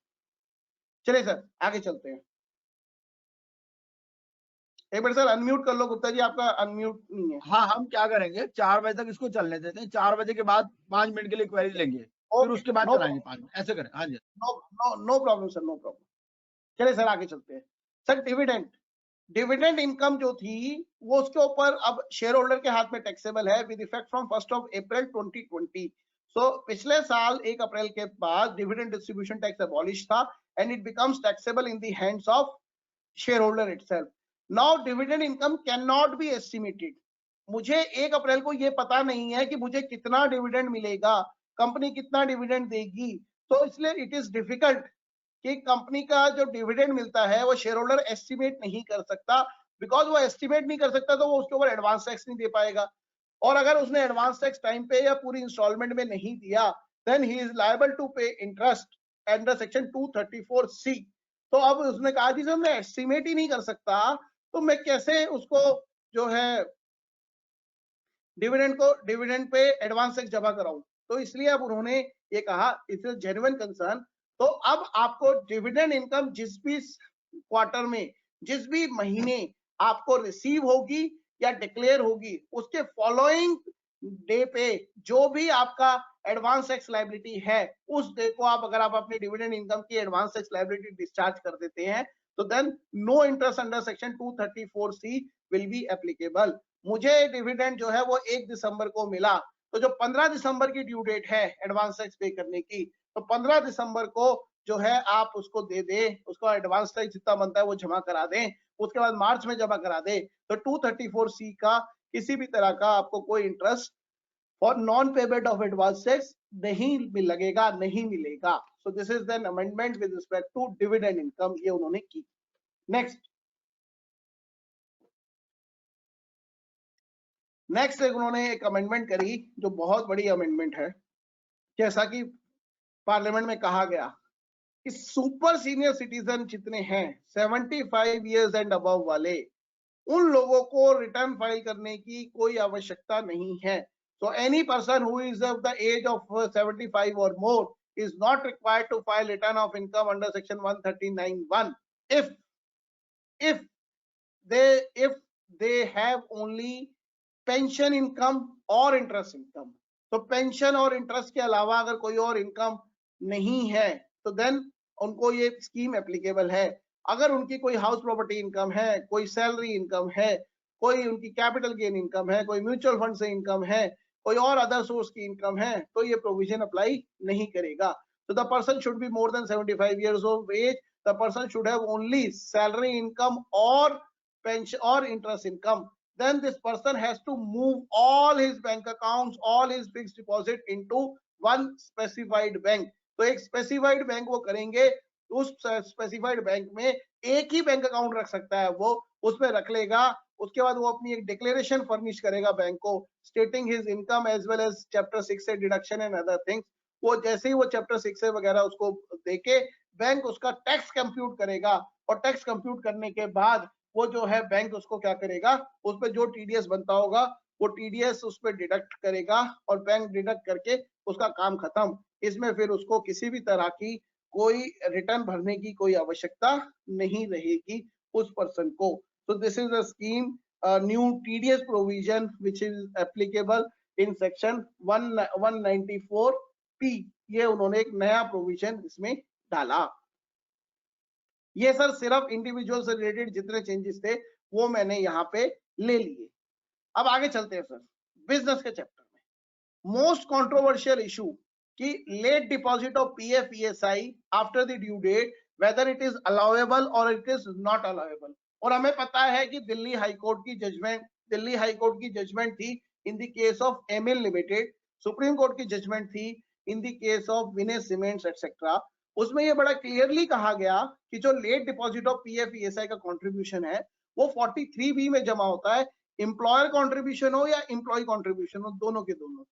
चलिए सर आगे चलते हैं। एक बार सर अनम्यूट कर लो, गुप्ता जी आपका अनम्यूट नहीं है। हाँ हम क्या करेंगे 4 बजे तक इसको चलने देते हैं, 4 बजे के बाद 5 मिनट के लिए क्वेरी लेंगे, फिर उसके बाद चलाएंगे 5 मिनट, ऐसे करें। हाँ जी no problem sir, no problem. चलिए सर आगे चलते हैं। सर डिविडेंड डिविडेंड इनकम जो थी वो उसके ऊपर अब शेयर होल्डर के हाथ में टैक्सेबल है विद इफेक्ट फ्रॉम 1 अप्रैल 2020। सो पिछले साल 1 अप्रैल के बाद डिविडेंड डिस्ट्रीब्यूशन टैक्स अबॉलिश था and it becomes taxable in the hands of share holder itself. Now dividend income can not be estimated. मुझे 1 अप्रैल को ये पता नहीं है कि मुझे कितना डिविडेंड मिलेगा, कंपनी कितना डिविडेंड देगी, तो इसलिए इट इज डिफिकल्ट कि कंपनी का जो डिविडेंड मिलता है वो शेयर होल्डर एस्टिमेट नहीं कर सकता। बिकॉज वो एस्टिमेट नहीं कर सकता तो वो उसके ऊपर एडवांस टैक्स नहीं दे पाएगा, और अगर उसने एडवांस टैक्स टाइम पे या पूरी इंस्टॉलमेंट में नहीं दिया then he is liable to pay interest under section 234C। तो अब उसने कहा जी जब मैं एस्टिमेट ही नहीं कर सकता तो मैं कैसे उसको जो है डिविडेंड पे एडवांस टैक्स जमा कराऊं। तो इसलिए अब उन्होंने ये कहा इट्स अ जेन्युइन कंसर्न। तो अब आपको डिविडेंड इनकम जिस भी क्वार्टर में, जिस भी महीने आपको रिसीव होगी या डिक्लेयर होगी, उसके फॉलोइंग डे पे जो भी आपका एडवांस टैक्स लायबिलिटी है उस डे को आप अगर आप अपनी डिविडेंड इनकम की एडवांस टैक्स लायबिलिटी डिस्चार्ज कर देते हैं तो then no interest under section 234C will be applicable. मुझे डिविडेंड जो है वो 1 दिसंबर को मिला, तो जो 15 दिसंबर की ड्यू डेट है एडवांस टैक्स पे करने की, तो 15 दिसंबर को जो है आप उसको दे दें, उसका एडवांस टैक्स जितना बनता है वो जमा करा दें, उसके बाद मार्च में जमा करा दें, तो 234C का किसी भी तरह का आपको कोई interest for non payment of advance tax नहीं लगेगा, नहीं मिलेगा। So this is an amendment with respect to dividend income, ये उन्होंने की। नेक्स्ट उन्होंने एक अमेंडमेंट करी जो बहुत बड़ी अमेंडमेंट है। जैसा कि पार्लियामेंट में कहा गया कि सुपर सीनियर सिटीजन जितने हैं 75 इयर्स एंड अबव वाले, उन लोगों को रिटर्न फाइल करने की कोई आवश्यकता नहीं है। So any person who is of the age of 75 और more is not required to file return of income under section 139(1) if they have only pension income और इंटरेस्ट इनकम। तो पेंशन और इंटरेस्ट के अलावा अगर कोई और इनकम नहीं है तो देन उनको ये स्कीम एप्लीकेबल है। अगर उनकी कोई हाउस प्रॉपर्टी इनकम है, कोई सैलरी इनकम है, कोई उनकी कैपिटल गेन इनकम है, कोई म्यूचुअल फंड से इनकम है, कोई और अदर सोर्स की इनकम है, तो ये प्रोविजन अप्लाई नहीं करेगा। तो the person should be more than 75 years of age, the person should have only salary income or pension or interest income. Then this person has to move all his bank accounts, all his fixed deposit into one specified bank. तो एक specified bank वो करेंगे, उस specified bank में एक ही bank account रख सकता है, वो उसमें रख लेगा। उसके बाद वो अपनी एक डिक्लेरेशन फर्निश करेगा बैंक को stating his income as well as chapter 6 से डिडक्शन एंड अदर थिंग्स। वो जैसे ही वो चैप्टर 6 से वगैरह उसको देके बैंक उसका टैक्स कंप्यूट करेगा, और टैक्स कंप्यूट करने के बाद वो जो है बैंक उसको क्या करेगा, उस पर जो टीडीएस बनता होगा वो टीडीएस उस पर डिडक्ट करेगा और बैंक डिडक्ट करके उसका काम खत्म। इसमें फिर उसको किसी भी तरह की कोई रिटर्न भरने की कोई आवश्यकता नहीं रहेगी उस पर्सन को। तो this is a scheme, new TDS provision which is applicable in section 194P। ये उन्होंने एक नया प्रोविजन इसमें डाला। ये सर सिर्फ इंडिविजुअल से रिलेटेड जितने चेंजेस थे वो मैंने यहाँ पे ले लिए। अब आगे चलते हैं सर बिजनेस के चैप्टर में। मोस्ट कंट्रोवर्शियल इशू कि late deposit of PF ESI after the due date whether it is allowable और इट इज नॉट अलाउएबल। और हमें पता है कि दिल्ली हाईकोर्ट की जजमेंट थी in the case of ML limited, supreme court की जजमेंट थी in the case of Vinay cements etcetera. उसमें ये बड़ा क्लियरली कहा गया कि जो late deposit of PF ESI का कंट्रीब्यूशन है वो 43B में जमा होता है, एम्प्लॉयर कंट्रीब्यूशन हो या एम्प्लॉय कंट्रीब्यूशन हो, दोनों के दोनों।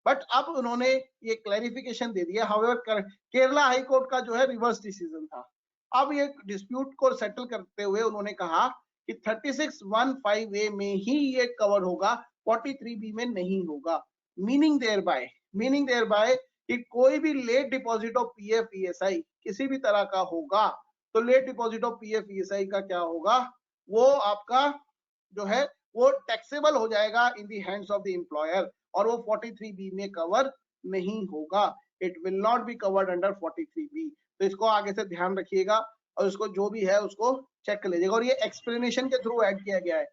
बट अब उन्होंने ये क्लैरिफिकेशन दे दिया। हाउएवर केरला हाई कोर्ट का जो है रिवर्स डिसीजन था। अब ये डिस्प्यूट को सेटल करते हुए उन्होंने कहा कि 3615A में ही ये कवर होगा, 43B में नहीं होगा। मीनिंग देयर बाय कि कोई भी late deposit of PF ESI किसी भी तरह का होगा तो late deposit of PF ESI का क्या होगा, वो आपका जो है वो टैक्सेबल हो जाएगा in the hands of the employer और वो 43B में कवर नहीं होगा। It will not be covered under 43B। तो इसको आगे से ध्यान रखिएगा। और उसको जो भी है उसको चेक कर लीजिएगा। और ये एक्सप्लेनेशन के थ्रू ऐड किया गया है।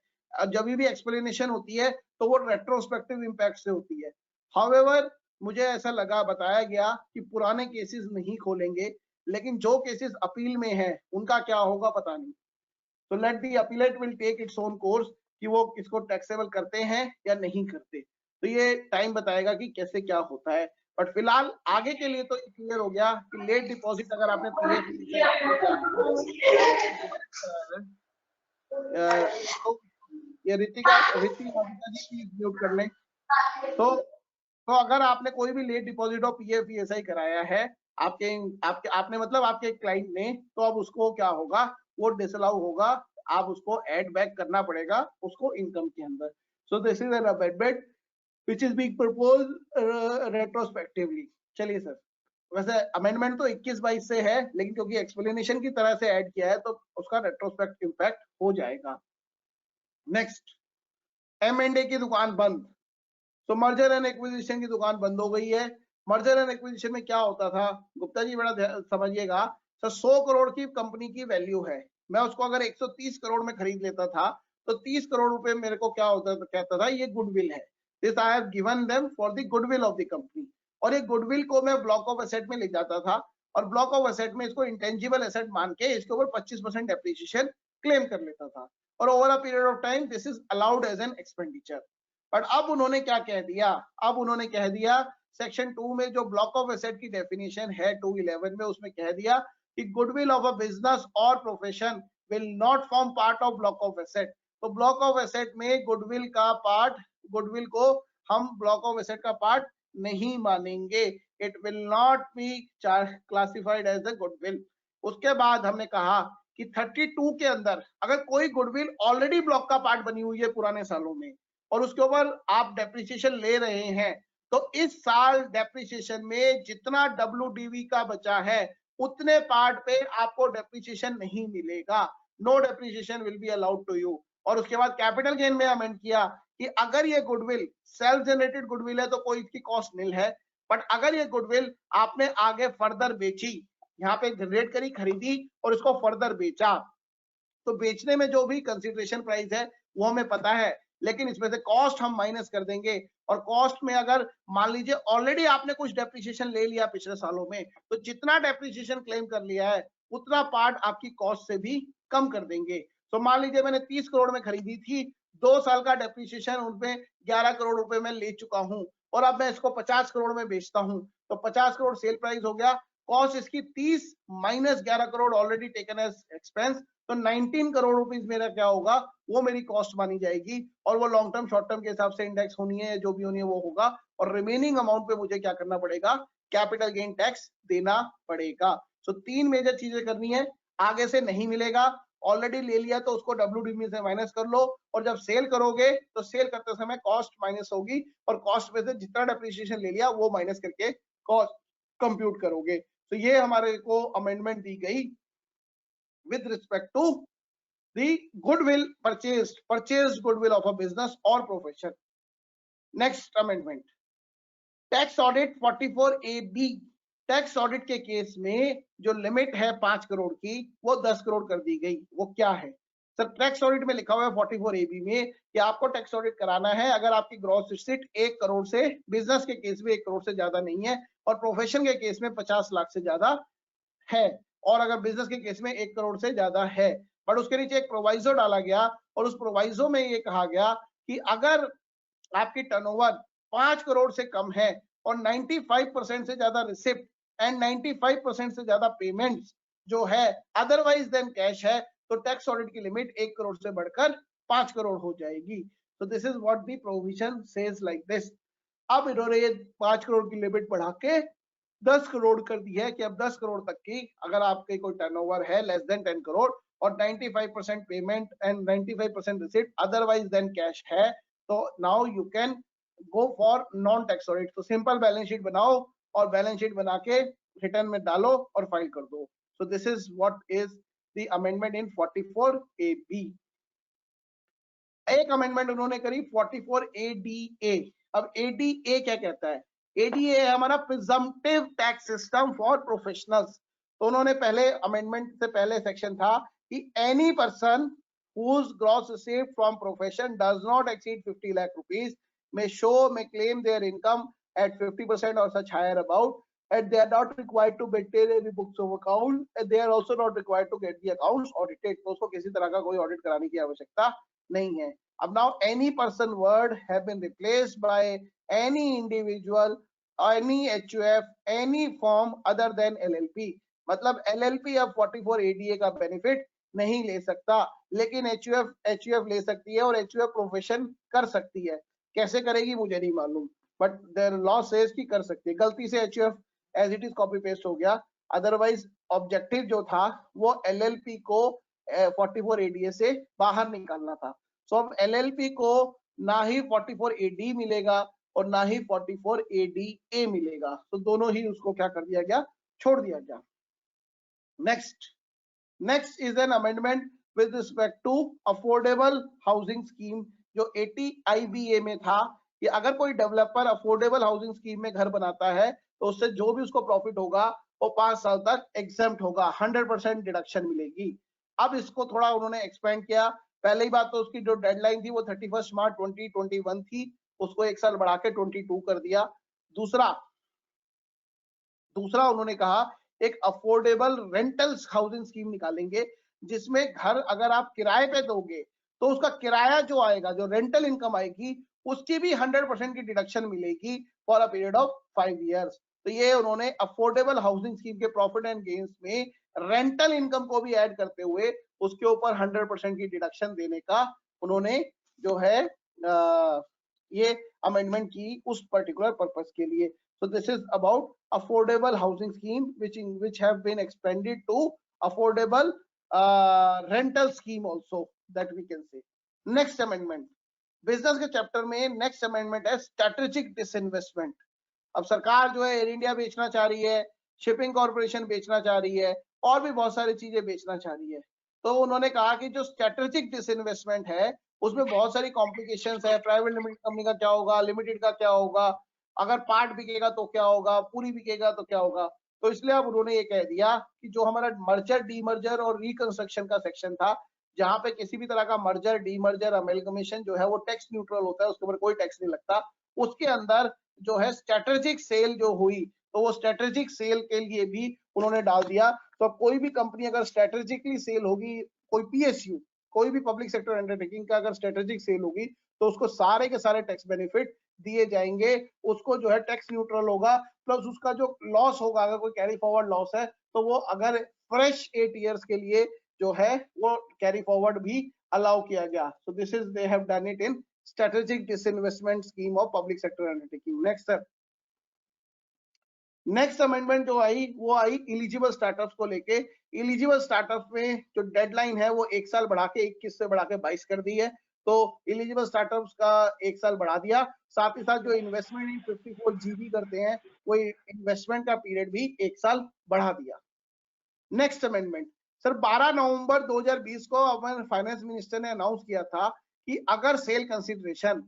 जब भी एक्सप्लेनेशन होती है तो वो रेट्रोस्पेक्टिव इम्पैक्ट से होती है। हाउएवर मुझे ऐसा लगा, बताया गया कि पुराने केसेस नहीं खोलेंगे, लेकिन जो केसेस अपील में है उनका क्या होगा पता नहीं। तो let the appellate will take its own course कि वो किसको टैक्सेबल करते हैं या नहीं करते। तो ये टाइम बताएगा कि कैसे क्या होता है। बट फिलहाल आगे के लिए तो क्लियर हो गया कि लेट डिपॉजिट अगर आपने तो ये ऋतिका जी प्लीज म्यूट कर लें। तो अगर आपने कोई भी लेट डिपॉजिट और पीएफ ईएसआई कराया है आपने मतलब आपके क्लाइंट ने, तो अब उसको क्या होगा, वो डिसअलाउ होगा, आप उसको ऐड बैक करना पड़ेगा उसको इनकम के अंदर। सो this is an amendment which is being proposed retrospectively. चलिए सर, वैसे अमेंडमेंट तो 21-22 से है, लेकिन क्योंकि एक्सप्लेनेशन की तरह से ऐड किया है तो उसका रेट्रोस्पेक्टिव इम्पैक्ट हो जाएगा। नेक्स्ट, M&A की दुकान बंद। तो मर्जर एंड एक्विजिशन की दुकान बंद हो गई है। मर्जर एंड एक्विजिशन में क्या होता था, गुप्ता जी बड़ा समझिएगा। तो 100 करोड़ की कंपनी की वैल्यू है, मैं उसको अगर 130 करोड़ में खरीद लेता था तो 30 करोड़ रुपए मेरे को क्या होता था, कहता था ये गुडविल है, this I have given them for the goodwill of the company. और ये गुडविल को मैं ब्लॉक ऑफ एसेट में ले जाता था और ब्लॉक ऑफ एसेट में इसको इंटेंजिबल एसेट मान के इसके ऊपर 25% डेप्रिसिएशन क्लेम कर लेता था। और over a period of time this is allowed as an expenditure. But अब उन्होंने क्या कह दिया, अब उन्होंने कह दिया सेक्शन 2 में जो ब्लॉक ऑफ एसेट की डेफिनेशन है 211 में, उसमें कह दिया कि गुडविल ऑफ अ बिजनेस और profession will not form part of block of asset. तो ब्लॉक ऑफ एसेट में गुडविल का पार्ट, गुडविल को हम ब्लॉक ऑफ एसेट का पार्ट नहीं मानेंगे, it will not be classified as a goodwill. उसके बाद हमने कहा कि 32 के अंदर अगर कोई गुडविल ऑलरेडी ब्लॉक का पार्ट बनी हुई है पुराने सालों में और उसके ऊपर आप डेप्रिसिएशन ले रहे हैं, तो इस साल डेप्रिसिएशन में जितना WDV का बचा है उतने पार्ट पे आपको डेप्रिसिएशन नहीं मिलेगा, no depreciation will be allowed to you. और उसके बाद कैपिटल गेन में अमेंड किया कि अगर ये गुडविल सेल्फ जनरेटेड गुडविल है तो कोई इसकी कॉस्ट नील है, बट अगर ये गुडविल आपने आगे फर्दर बेची, यहाँ पे जनरेट करी, खरीदी और इसको फर्दर बेचा, तो बेचने में जो भी कंसिडरेशन प्राइस है वो हमें पता है, लेकिन इसमें से कॉस्ट हम माइनस कर देंगे। और कॉस्ट में अगर मान लीजिए ऑलरेडी आपने कुछ डेप्रिसिएशन ले लिया पिछले सालों में, तो जितना डेप्रिसिएशन क्लेम कर लिया है उतना पार्ट आपकी कॉस्ट से भी कम कर देंगे। तो मान लीजिए मैंने 30 करोड़ में खरीदी थी, 2 साल का डेप्रिसिएशन उनपे 11 करोड़ रुपए में ले चुका हूं और अब मैं इसको 50 करोड़ में बेचता हूं, तो 50 करोड़ सेल प्राइस हो गया, कॉस्ट इसकी 30 minus 11 crore already taken as expense, तो 19 करोड़ रुपीस मेरा क्या होगा, वो मेरी कॉस्ट मानी जाएगी और वो लॉन्ग टर्म शॉर्ट टर्म के हिसाब से इंडेक्स होनी है, जो भी होनी है वो होगा। और रिमेनिंग अमाउंट पे मुझे क्या करना पड़ेगा, कैपिटल गेन टैक्स देना पड़ेगा। सो 3 मेजर चीजें करनी है, आगे से नहीं मिलेगा, ऑलरेडी ले लिया तो उसको WDV से माइनस कर लो, और जब सेल करोगे तो सेल करते समय कॉस्ट माइनस होगी और कॉस्ट में से जितना डेप्रिसिएशन ले लिया वो माइनस करके कॉस्ट कंप्यूट करोगे। तो ये हमारे को अमेंडमेंट दी गई with respect to the goodwill purchased goodwill of a business or profession. Next amendment, tax audit 44AB। Tax audit के केस में जो लिमिट है 5 करोड़ की वो 10 करोड़ कर दी गई। वो क्या है सर, टैक्स ऑडिट में लिखा हुआ है 44AB में कि आपको टैक्स ऑडिट कराना है अगर आपकी ग्रॉस रिसीट 1 करोड़ से, बिजनेस के केस में 1 करोड़ से ज्यादा नहीं है और प्रोफेशन के केस में 50 लाख से ज्यादा है, और अगर बिजनेस के केस में 1 करोड़ से ज्यादा है। बट उसके नीचे एक प्रोवाइजो डाला गया और उस प्रोवाइजो में ये कहा गया कि अगर आपकी टर्नओवर 5 करोड़ से कम है और 95% से ज्यादा रिसिप्ट एंड 95% से ज्यादा पेमेंट्स जो है अदरवाइज देन कैश है, तो टैक्स ऑडिट की लिमिट 1 करोड़ से बढ़कर 5 करोड़ हो जाएगी। तो this is what the provision says like this. अब इन्होंने 5 करोड़ की लिमिट बढ़ा के 10 करोड़ कर दी है कि अब 10 करोड़ तक की अगर आपके कोई टर्नओवर है लेस देन 10 करोड़ और 95% payment and 95% receipt otherwise than cash है, तो now you can go for non tax audit. तो सिंपल बैलेंस शीट बनाओ और बैलेंस शीट बना के रिटर्न में डालो और फाइल कर दो। सो this is what is the amendment in 44AB। एक अमेंडमेंट उन्होंने करी 44ADA। अब ADA क्या कहता है, ADA है हमारा presumptive tax system for professionals. तो उन्होंने पहले अमेंडमेंट से पहले सेक्शन था कि any person whose gross received from profession does not exceed 50 lakh rupees may claim their income at 50% or such higher about, and they are not required to maintain any books of account, and they are also not required to get the accounts audited. तो उसको किसी तरह का कोई audit कराने की आवश्यकता नहीं है. अब now any person word have been replaced by any individual, any HUF, any firm other than LLP. मतलब LLP अब 44 ADA का बेनिफिट नहीं ले सकता, लेकिन HUF ले सकती है और HUF प्रोफेशन कर सकती है. कैसे करेगी मुझे नहीं मालूम, बट देयर लॉ सेज कि कर सकती है. गलती से HUF as it is copy paste हो गया, अदरवाइज ऑब्जेक्टिव जो था वो LLP को 44 ADA से बाहर निकालना था. सो अब LLP को ना ही 44 AD मिलेगा और ना ही 44 ADA मिलेगा, तो दोनों ही उसको क्या कर दिया गया, छोड़ दिया गया. Next is an amendment with respect to affordable housing scheme. जो 80 IBA में था कि अगर कोई डेवलपर अफोर्डेबल हाउसिंग स्कीम में घर बनाता है तो उससे जो भी उसको प्रॉफिट होगा वो 5 साल तक एग्जेम्प्ट होगा, 100% डिडक्शन मिलेगी. अब इसको थोड़ा उन्होंने एक्सपेंड किया. पहली बात तो उसकी जो डेडलाइन थी वो 31 मार्च 2021 थी, उसको एक साल बढ़ा के 22 कर दिया. दूसरा उन्होंने कहा एक अफोर्डेबल रेंटल्स हाउसिंग स्कीम निकालेंगे, जिसमें घर अगर आप किराए पे दोगे तो उसका किराया जो आएगा, जो रेंटल इनकम आएगी, उसकी भी 100% की डिडक्शन मिलेगी for a period of 5 years. तो ये उन्होंने अफोर्डेबल हाउसिंग स्कीम के प्रॉफिट एंड गेन्स में रेंटल इनकम को भी ऐड करते हुए उसके ऊपर 100% की डिडक्शन देने का उन्होंने जो है ये अमेंडमेंट की उस पर्टिकुलर पर्पस के लिए. So this is about affordable housing scheme which have been expanded to affordable rental scheme also, that we can say. Next amendment, business के चैप्टर में नेक्स्ट अमेंडमेंट है स्ट्रेटेजिक डिसइन्वेस्टमेंट. अब सरकार जो है एयर इंडिया बेचना चाह रही है, शिपिंग कॉर्पोरेशन बेचना चाह रही है और भी बहुत सारी चीजें बेचना चाह रही है. तो उन्होंने कहा कि जो स्ट्रेटेजिक डिसइन्वेस्टमेंट है उसमें बहुत सारी कॉम्प्लिकेशंस है. प्राइवेट लिमिटेड कंपनी का क्या होगा, लिमिटेड का क्या होगा, अगर पार्ट बिकेगा तो क्या होगा, पूरी बिकेगा तो क्या होगा. तो इसलिए अब उन्होंने ये कह दिया कि जो हमारा मर्जर डीमर्जर और रिकंस्ट्रक्शन का सेक्शन था, जहां पे किसी भी तरह का मर्जर डीमर्जर अमेलगमेशन जो है वो टैक्स न्यूट्रल होता है, उसके ऊपर कोई टैक्स नहीं लगता, उसके अंदर जो है स्ट्रेटेजिक सेल जो हुई तो वो स्ट्रेटेजिक सेल के लिए भी उन्होंने डाल दिया. तो कोई भी कंपनी अगर स्ट्रेटेजिकली सेल होगी, कोई PSU, कोई भी पब्लिक सेक्टर अंडरटेकिंग का अगर स्ट्रेटेजिक सेल होगी तो उसको सारे के सारे टैक्स बेनिफिट दिए जाएंगे, उसको जो है टैक्स न्यूट्रल होगा, प्लस उसका जो लॉस होगा, अगर कोई कैरी फॉरवर्ड लॉस है तो वो अगर फ्रेश 8 इयर्स के लिए जो है वो कैरी फॉरवर्ड भी अलाउ किया गया. सो this is they have done it in strategic disinvestment scheme of public sector undertaking. Next amendment जो आई वो आई इलिजिबल स्टार्टअप्स को लेके. इलिजिबल स्टार्टअप्स में जो डेडलाइन है वो 1 साल बढ़ा के 21 से बढ़ा के 22 कर दी है. तो इलिजिबल स्टार्टअप्स का 1 साल बढ़ा दिया. साथ ही साथ जो इन्वेस्टमेंट इन 54 GB करते हैं वो इन्वेस्टमेंट का पीरियड भी 1 साल बढ़ा दिया. नेक्स्ट अमेंडमेंट सर 12 नवंबर 2020 को हमारे फाइनेंस मिनिस्टर ने अनाउंस किया था कि अगर sale consideration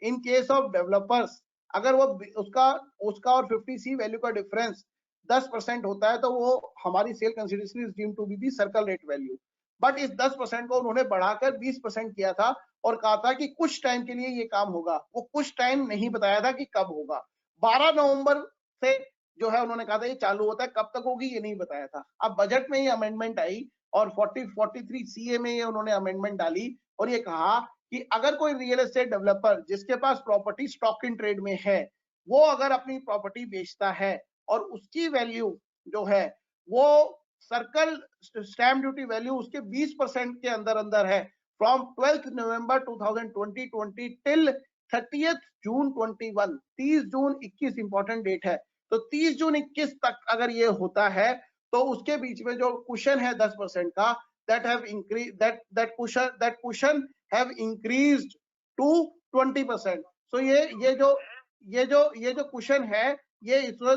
in case of developers अगर वो उसका और 50C वैल्यू का डिफरेंस 10% होता है तो वो हमारी sale consideration is deemed to be the circle rate value. But इस 10% को उन्होंने बढ़ाकर 20% किया था और कहा था कि कुछ टाइम के लिए ये काम होगा. वो कुछ टाइम नहीं बताया था कि कब होगा. 12 नवंबर से जो है उन्होंने कहा था ये चालू होता है, कब तक होगी ये नहीं बताया था. अब बजट में ये अमेंडमेंट आई और 43 CA में ये उन्होंने अमेंडमेंट डाली और ये कहा कि अगर कोई रियल एस्टेट डेवलपर जिसके पास प्रॉपर्टी स्टॉक इन ट्रेड में है, वो अगर अपनी प्रॉपर्टी बेचता है और उसकी वैल्यू जो है वो सर्कल स्टैम्प ड्यूटी वैल्यू उसके 20% के अंदर है from 12 November 2020 till 30 June 21. 30 June 21 important date है. तो 30 जून 21 तक अगर ये होता है तो उसके बीच में जो कुशन है 10% का that have increased that cushion have increased to 20%. so ये जो कुशन है ये इसमें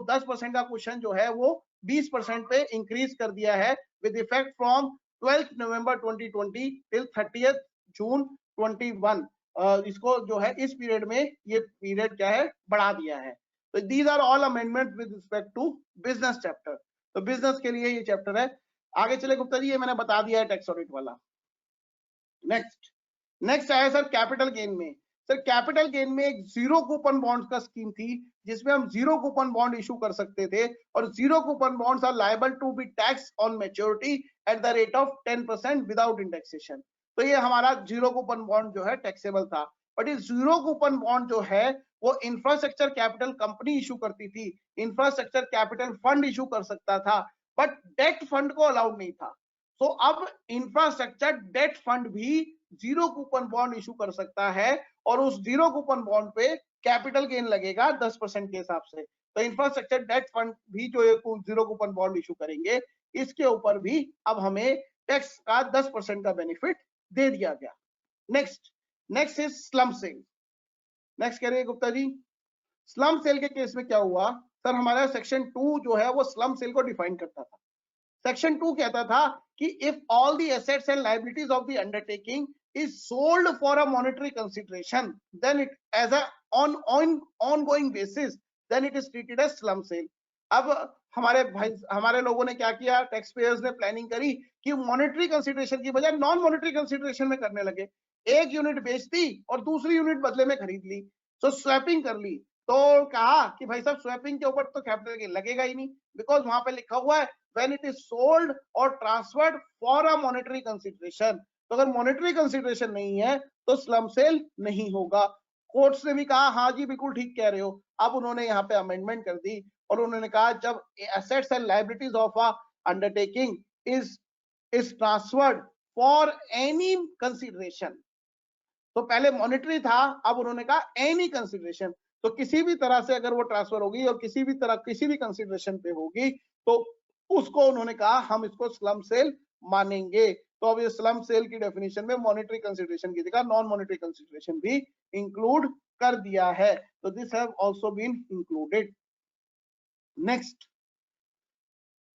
10% का कुशन जो है वो 20% पे इंक्रीज कर दिया है with effect from 12 November 2020 till 30 June 21. इसको जो है इस पीरियड में ये पीरियड क्या है बढ़ा दिया है. तो these are all amendments with respect to business chapter. तो बिजनेस के लिए ये चैप्टर है। आगे चले गुप्ता जी, ये मैंने बता दिया है टैक्स ऑडिट वाला। नेक्स्ट आया सर कैपिटल गेन में। सर कैपिटल गेन में एक जीरो कूपन बॉन्ड्स का स्कीम थी, जिसमें हम जीरो कूपन बॉन्ड इशू कर सकते थे, और zero coupon bonds are liable to be taxed on maturity at the rate of 10% without indexation. तो ये हमारा जीरो कूपन बॉन्ड जो है टैक्सेबल था। बट ये जीरो कूपन बॉन्ड जो है वो इंफ्रास्ट्रक्चर कैपिटल कंपनी इशू करती थी, इंफ्रास्ट्रक्चर कैपिटल फंड इशू कर सकता था, बट डेट फंड को अलाउड नहीं था। तो अब इंफ्रास्ट्रक्चर डेट फंड भी जीरो कूपन बॉन्ड इशू कर सकता है, और उस जीरो कूपन बॉन्ड पे कैपिटल गेन लगेगा 10% के हिसाब से। तो इंफ्रास्ट्रक्चर डेट फंड भी जो जीरो कूपन बॉन्ड इशू करेंगे, इसके ऊपर भी अब हमें टैक्स का 10% का बेनिफिट दे दिया गया। Next is slump sale. Next कह रहे हैं गुप्ता जी, स्लम सेल के केस में क्या हुआ सर, हमारा सेक्शन 2 जो है वो स्लम सेल को डिफाइन करता था। सेक्शन 2 कहता था कि if all the assets and liabilities of the undertaking is sold for a monetary consideration, then it as a ongoing basis, then it is treated as slum sale. अब हमारे लोगों ने क्या किया, टैक्स पेयर्स ने प्लानिंग करी कि monetary consideration की बजाय नॉन मॉनेटरी कंसिडरेशन में करने लगे। एक यूनिट बेच दी और दूसरी यूनिट बदले में खरीद ली, तो स्वैपिंग कर ली। तो कहा कि भाई साहब स्वैपिंग के ऊपर तो कैपिटल गेन लगेगा ही नहीं, बिकॉज वहां पे लिखा हुआ है व्हेन इट इज सोल्ड और transferred for a monetary consideration. तो अगर मॉनेटरी कंसिडरेशन नहीं है तो स्लम सेल नहीं होगा। कोर्ट्स ने भी कहा हाँ जी बिल्कुल ठीक कह रहे हो। अब उन्होंने यहाँ पे अमेंडमेंट कर दी और उन्होंने कहा जब assets and liabilities of a undertaking is transferred for any consideration, तो पहले मॉनेटरी था, अब उन्होंने कहा एनी कंसिडरेशन, तो किसी भी तरह से अगर वो ट्रांसफर होगी और किसी भी कंसिडरेशन पे होगी तो उसको उन्होंने कहा हम इसको स्लम सेल मानेंगे। तो अब ये स्लम सेल की डेफिनेशन में मॉनेटरी कंसिडरेशन की जगह नॉन मॉनेटरी कंसिडरेशन भी इंक्लूड कर दिया है। तो this have also been included.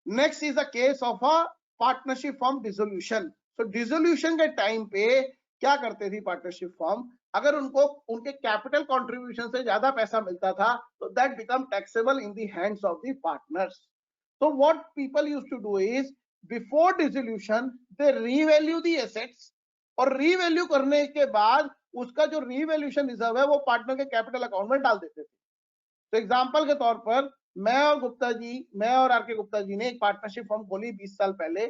Next is a case of a partnership firm dissolution. तो डिसोल्यूशन के टाइम पे क्या करते थी पार्टनरशिप फॉर्म, अगर उनको उनके कैपिटल कंट्रीब्यूशन से ज्यादा पैसा मिलता था तो that become taxable in the hands of the partners. So what people used to do is before dissolution they revalue the assets, और revalue करने के बाद उसका जो revaluation रिजर्व है वो पार्टनर के कैपिटल अकाउंट में डाल देते थे। तो एग्जांपल के तौर पर मैं और आर के गुप्ता जी ने एक पार्टनरशिप फॉर्म खोली 20 साल पहले।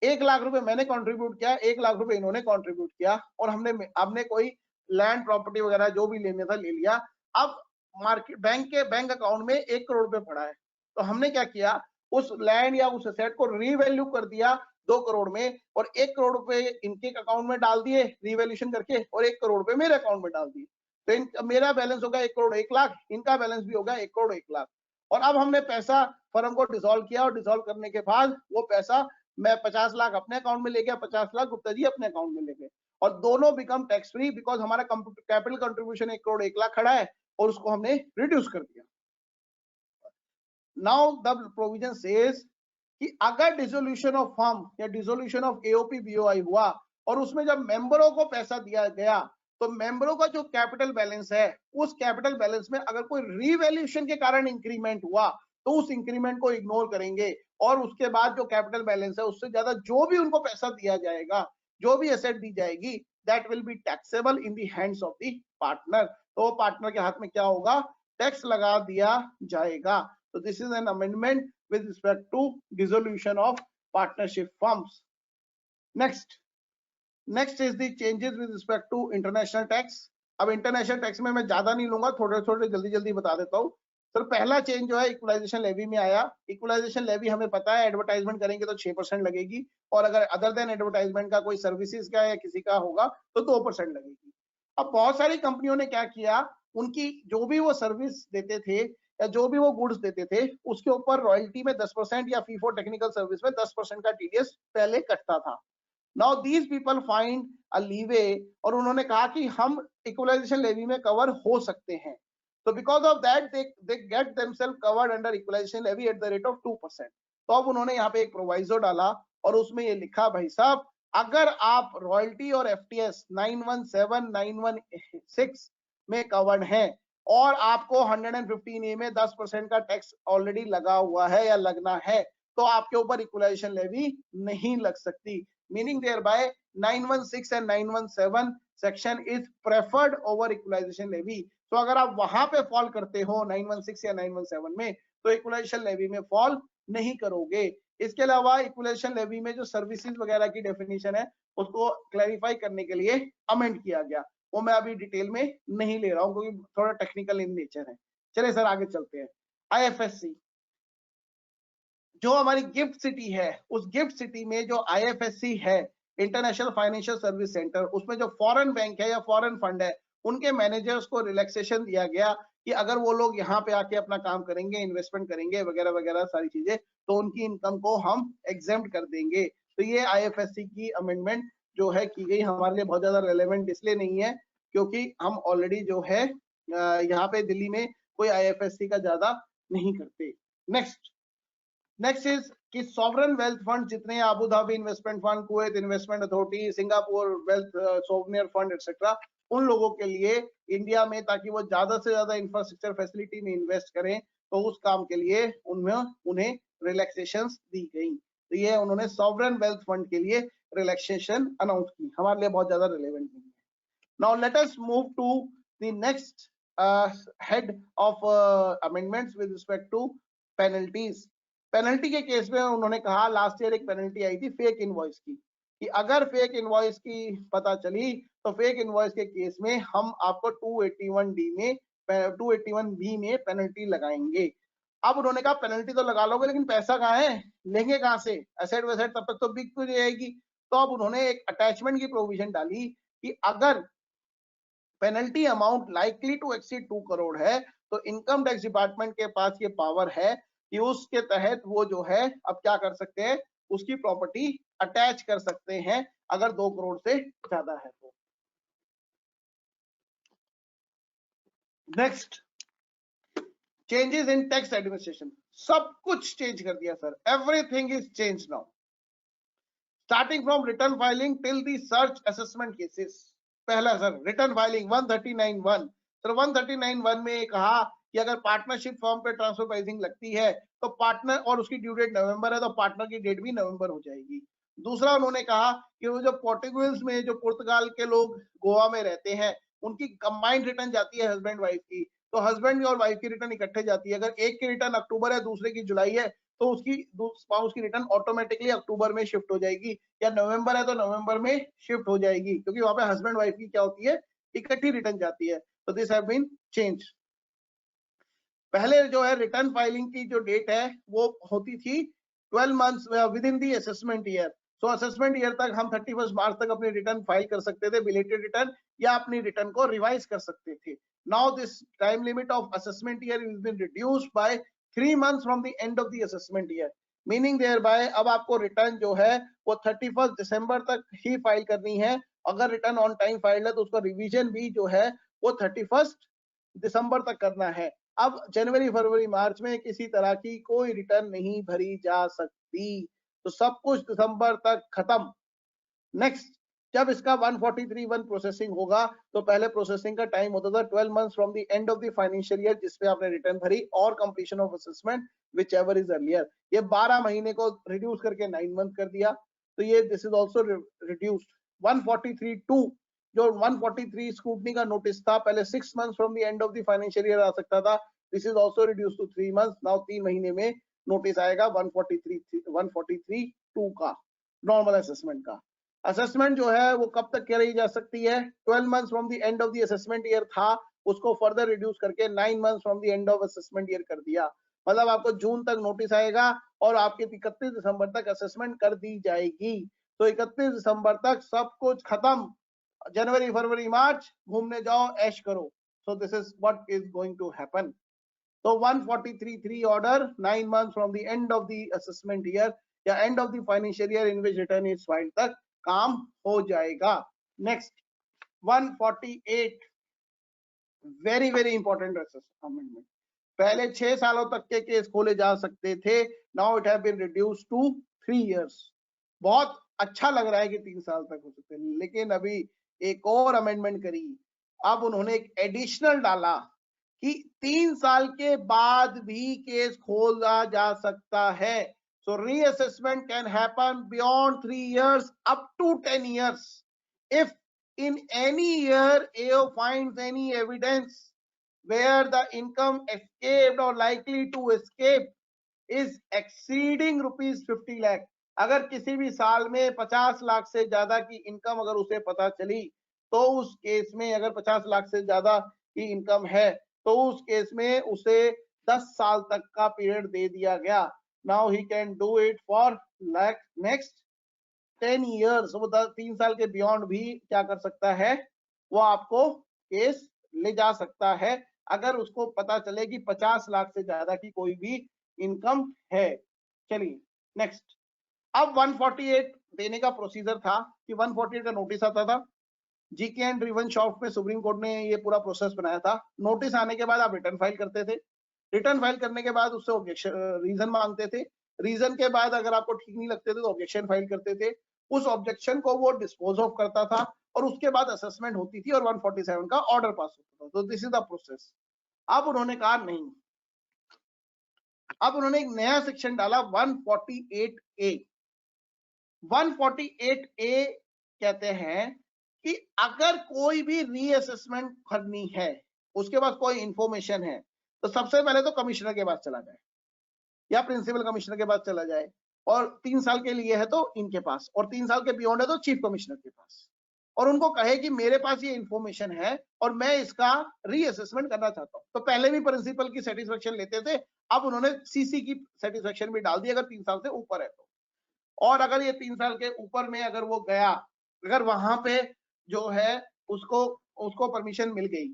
1 लाख रुपए मैंने कंट्रीब्यूट किया, 1 लाख रुपए इन्होंने कंट्रीब्यूट किया, और हमने कोई लैंड प्रॉपर्टी वगैरह जो भी लेने था ले लिया। अब मार्केट बैंक अकाउंट में 1 करोड़ रुपए पड़ा है, तो हमने क्या किया, उस लैंड या उस एसेट को रीवैल्यू कर दिया 2 करोड़ में, और 1 करोड़ रुपए इनके अकाउंट में डाल दिए रीवैल्यूएशन करके, और 1 करोड़ रुपए मेरे अकाउंट में डाल दिए। तो मेरा बैलेंस होगा 1 करोड़ 1 लाख, इनका बैलेंस भी होगा 1 करोड़ 1 लाख। और अब हमने पैसा फर्म को डिसॉल्व किया, और डिसॉल्व करने के बाद वो पैसा मैं 50 लाख अपने अकाउंट में ले गया, 50 लाख गुप्ता जी अपने अकाउंट में ले गए, और दोनों बिकम टैक्स फ्री, बिकॉज हमारा कैपिटल कंट्रीब्यूशन 1 करोड़ 1 लाख खड़ा है और उसको हमने रिड्यूस कर दिया। नाउ द प्रोविजन सेज कि अगर डिसोल्यूशन ऑफ फर्म या डिसोल्यूशन ऑफ एओपी बीओआई हुआ और उसमें जब मेंबरों को पैसा दिया गया, तो मेंबरों का जो कैपिटल बैलेंस है उस कैपिटल बैलेंस में अगर कोई रीवैल्यूएशन के कारण इंक्रीमेंट हुआ तो उस इंक्रीमेंट को इग्नोर करेंगे, और उसके बाद जो कैपिटल बैलेंस है उससे ज्यादा जो भी उनको पैसा दिया जाएगा, जो भी एसेट दी जाएगी, that will be taxable in the hands of the partner. तो पार्टनर के हाथ में क्या होगा, टैक्स लगा दिया जाएगा। So this is an amendment with respect to dissolution of partnership firms. Next is the changes with respect to international tax. अब इंटरनेशनल टैक्स में मैं ज्यादा नहीं लूंगा, थोड़े जल्दी बता देता हूँ। सर पहला चेंज जो है इक्वलाइजेशन लेवी में आया। इक्वलाइजेशन लेवी हमें पता है एडवर्टाइजमेंट करेंगे तो 6% लगेगी, और अगर अदर देन एडवर्टाइजमेंट का कोई सर्विसेज का या किसी का होगा तो 2% लगेगी। अब बहुत सारी कंपनियों ने क्या किया, उनकी जो भी वो सर्विस देते थे या जो भी वो गुड्स देते थे उसके ऊपर रॉयल्टी में 10% या फी फॉर टेक्निकल सर्विस में 10% का टीडीएस पहले कटता था। Now these people find a leeway, और उन्होंने कहा कि हम इक्वलाइजेशन लेवी में कवर हो सकते हैं। तो because of that they get themselves covered under equalisation levy at the rate of 2%। तो अब उन्होंने यहाँ पे एक प्रोवाइजो डाला और उसमें ये लिखा, भाई साहब अगर आप रॉयल्टी और एफटीएस 917, 916 में कवर्ड हैं और आपको 115A में 10% का टैक्स ऑलरेडी लगा हुआ है या लगना है, तो आपके ऊपर इक्वलाइजेशन लेवी नहीं लग सकती। Meaning thereby 916 and 917 section is preferred over equalisation levy. तो अगर आप वहां पे फॉल करते हो 916 या 917 में, तो इक्वलाइजेशन लेवी में फॉल नहीं करोगे। इसके अलावा इक्वलाइजेशन लेवी में जो सर्विसेज वगैरह की डेफिनेशन है उसको क्लैरिफाई करने के लिए अमेंड किया गया, वो मैं अभी डिटेल में नहीं ले रहा हूँ क्योंकि थोड़ा टेक्निकल इन नेचर है। चलिए सर आगे चलते हैं। आईएफएससी जो हमारी गिफ्ट सिटी है, उस गिफ्ट सिटी में जो आईएफएससी है, इंटरनेशनल फाइनेंशियल सर्विस सेंटर, उसमें जो फॉरेन बैंक है या फॉरेन फंड है, उनके मैनेजर्स को रिलैक्सेशन दिया गया कि अगर वो लोग यहाँ पे आके अपना काम करेंगे, इन्वेस्टमेंट करेंगे वगैरह वगैरह सारी चीजें, तो उनकी इनकम को हम एग्जेम्प्ट कर देंगे। तो ये आईएफएससी की अमेंडमेंट जो है की गई, हमारे लिए बहुत ज्यादा रेलेवेंट इसलिए नहीं है क्योंकि हम ऑलरेडी जो है यहाँ पे दिल्ली में कोई आईएफएससी का ज्यादा नहीं करते। नेक्स्ट इज कि सॉवरन वेल्थ फंड जितने Abu Dhabi investment fund, Kuwait investment authority, Singapore wealth सोवनियर फंड एक्सेट्रा, उन लोगों के लिए इंडिया में ताकि वो ज्यादा से ज्यादा इंफ्रास्ट्रक्चर फैसिलिटी में इन्वेस्ट करें, तो उस काम के लिए उन्हें रिलैक्सेशंस दी गई। तो ये उन्होंने सॉवरन वेल्थ फंड के लिए रिलैक्सेशन अनाउंस की, हमारे लिए बहुत ज्यादा रिलेवेंट नहीं है। Now let us move to the next head of amendments with respect to penalties. Penalty के केस में उन्होंने कहा, लास्ट ईयर एक पेनल्टी आई थी फेक इनवॉइस की, कि अगर फेक इनवॉइस की पता चली तो फेक इनवॉइस के केस में हम आपको 281D में 281B में पेनल्टी लगाएंगे। अब उन्होंने कहा पेनल्टी तो लगा लोगे लेकिन पैसा कहाँ है, लेंगे कहाँ से, एसेट वेसेट तब तक तो बिक तो जाएगी। तो अब उन्होंने एक अटैचमेंट की प्रोविजन डाली कि अगर penalty amount likely to exceed 2 crore है तो इनकम टैक्स डिपार्टमेंट के पास ये पावर है कि उसके तहत वो जो है अब क्या कर सकते हैं, उसकी प्रॉपर्टी अटैच कर सकते हैं अगर 2 करोड़ से ज्यादा है तो। Next, changes in tax administration, सब कुछ चेंज कर दिया sir, everything is change now, starting from return filing till the search assessment cases. पहला सर रिटर्न फाइलिंग 139(1), सर 139(1) में कहा कि अगर पार्टनरशिप फॉर्म पे ट्रांसफर प्राइसिंग लगती है तो पार्टनर, और उसकी ड्यू डेट नवंबर है तो पार्टनर की डेट भी नवंबर हो जाएगी। दूसरा उन्होंने कहा कि वो जो पोर्टुगल्स में जो पुर्तगाल के लोग गोवा में रहते हैं उनकी कंबाइंड रिटर्न जाती है हस्बैंड वाइफ की, तो हस्बैंड और वाइफ की रिटर्न इकट्ठे जाती है। अगर एक की रिटर्न अक्टूबर है दूसरे की जुलाई है तो उसकी स्पाउस की रिटर्न ऑटोमेटिकली अक्टूबर में शिफ्ट हो जाएगी, या नवंबर है तो नवंबर में शिफ्ट हो जाएगी, क्योंकि वहां पे हस्बैंड वाइफ की क्या होती है, इकट्ठी रिटर्न जाती है। तो दिस हैव बीन चेंज। पहले जो है रिटर्न फाइलिंग की जो डेट है वो होती थी 12 months with in the assessment year. So assessment year तक हम 31 मार्च तक अपनी रिटर्न फाइल कर सकते थे, बिलेटेड रिटर्न, या अपनी रिटर्न को रिवाइज कर सकते थे। Now this time limit of assessment year is been reduced by 3 months from the end of the assessment year, meaning thereby अब आपको रिटर्न जो है वो 31 दिसंबर तक ही फाइल करनी है। अगर रिटर्न ऑन टाइम फाइल है तो उसका रिवीजन भी जो है वो 31 दिसंबर तक करना है। अब जनवरी फरवरी मार्च में किसी तरह की कोई रिटर्न नहीं भरी जा सकती, तो सब कुछ दिसंबर तक खत्म। नेक्स्ट, जब इसका 143(1) प्रोसेसिंग होगा तो पहले प्रोसेसिंग का टाइम होता था 12 months from the end of the financial year जिसपे आपने रिटर्न भरी, और completion of assessment which ever is earlier. ये 12 महीने को रिड्यूस करके 9 मंथ कर दिया, तो ये दिस इज ऑल्सो रिड्यूस्ड। 143(2) जो 143 स्क्रूटनी का नोटिस था, पहले 6 months from the end of the financial year आ सकता था, this is also reduce to 3 months. Now 3 महीने में नोटिस आएगा 143(2) का नॉर्मल असेसमेंट का। असेसमेंट जो है वो कब तक करी जा सकती है, 12 months from the end of the assessment year था, उसको फर्दर रिड्यूस करके 9 months from the end of assessment year कर दिया। मतलब आपको जून तक नोटिस आएगा और आपके 31 दिसंबर तक असेसमेंट कर दी जाएगी। तो 31 दिसंबर तक सब कुछ खत्म, जनवरी फरवरी मार्च घूमने जाओ, ऐश करो। So this is what is going to happen. तो 143(3) order 9 months from the end of the assessment year या end of the financial year in which return is filed तक काम हो जाएगा। Next 148, very very important amendment. पहले 6 सालों तक के केस खोले जा सकते थे, now it have been reduced to 3 years. बहुत अच्छा लग रहा है कि 3 साल तक हो सकते हैं, लेकिन अभी एक और अमेंडमेंट करी। अब उन्होंने एक एडिशनल डाला कि 3 साल के बाद भी केस खोला जा सकता है। So reassessment can happen beyond 3 years up to 10 years. If in any year AO finds any evidence where the income escaped or likely to escape is exceeding rupees 50 lakh, अगर किसी भी साल में 50 लाख से ज्यादा की इनकम अगर उसे पता चली, तो उस केस में अगर 50 लाख से ज्यादा की इनकम है तो उस केस में उसे 10 साल तक का पीरियड दे दिया गया. Now he can do it for next 10 years. वो 3 साल के बियॉन्ड भी क्या कर सकता है, वो आपको केस ले जा सकता है अगर उसको पता चले कि 50 लाख से ज्यादा की कोई भी इनकम है. चलिए नेक्स्ट. अब 148 देने का प्रोसीजर था कि 148 का नोटिस आता था. जीके एंड रिवन शॉफ्ट में सुप्रीम कोर्ट ने ये पूरा प्रोसेस बनाया था. नोटिस आने के बाद आप रिटर्न फाइल करते थे. रिटर्न फाइल करने के बाद उससे ऑब्जेक्शन रीजन मांगते थे. रीजन के बाद अगर आपको ठीक नहीं लगते थे तो ऑब्जेक्शन फाइल करते थे. उस ऑब्जेक्शन को वो डिस्पोज ऑफ करता था और उसके बाद असेसमेंट होती थी और 147 का ऑर्डर पास होता था. तो दिस इज द प्रोसेस. अब उन्होंने कहा नहीं, अब उन्होंने एक नया सेक्शन डाला 148A. 148A कहते हैं कि अगर कोई भी रीअसेसमेंट करनी है, उसके पास कोई इंफॉर्मेशन है, तो सबसे पहले तो कमिश्नर के पास चला जाए या प्रिंसिपल कमिश्नर के पास चला जाए, और 3 साल के लिए है तो इनके पास, और 3 साल के बियॉन्ड है तो चीफ कमिश्नर के पास, और उनको कहे कि मेरे पास ये इंफॉर्मेशन है और मैं इसका रीअसेसमेंट करना चाहता हूं. तो पहले भी प्रिंसिपल की सेटिस्फेक्शन लेते थे, अब उन्होंने सीसी की सेटिस्फेक्शन भी डाल दी अगर 3 साल से ऊपर है तो. और अगर ये 3 साल के ऊपर में अगर वो गया, अगर वहां पे जो है उसको परमिशन मिल गई,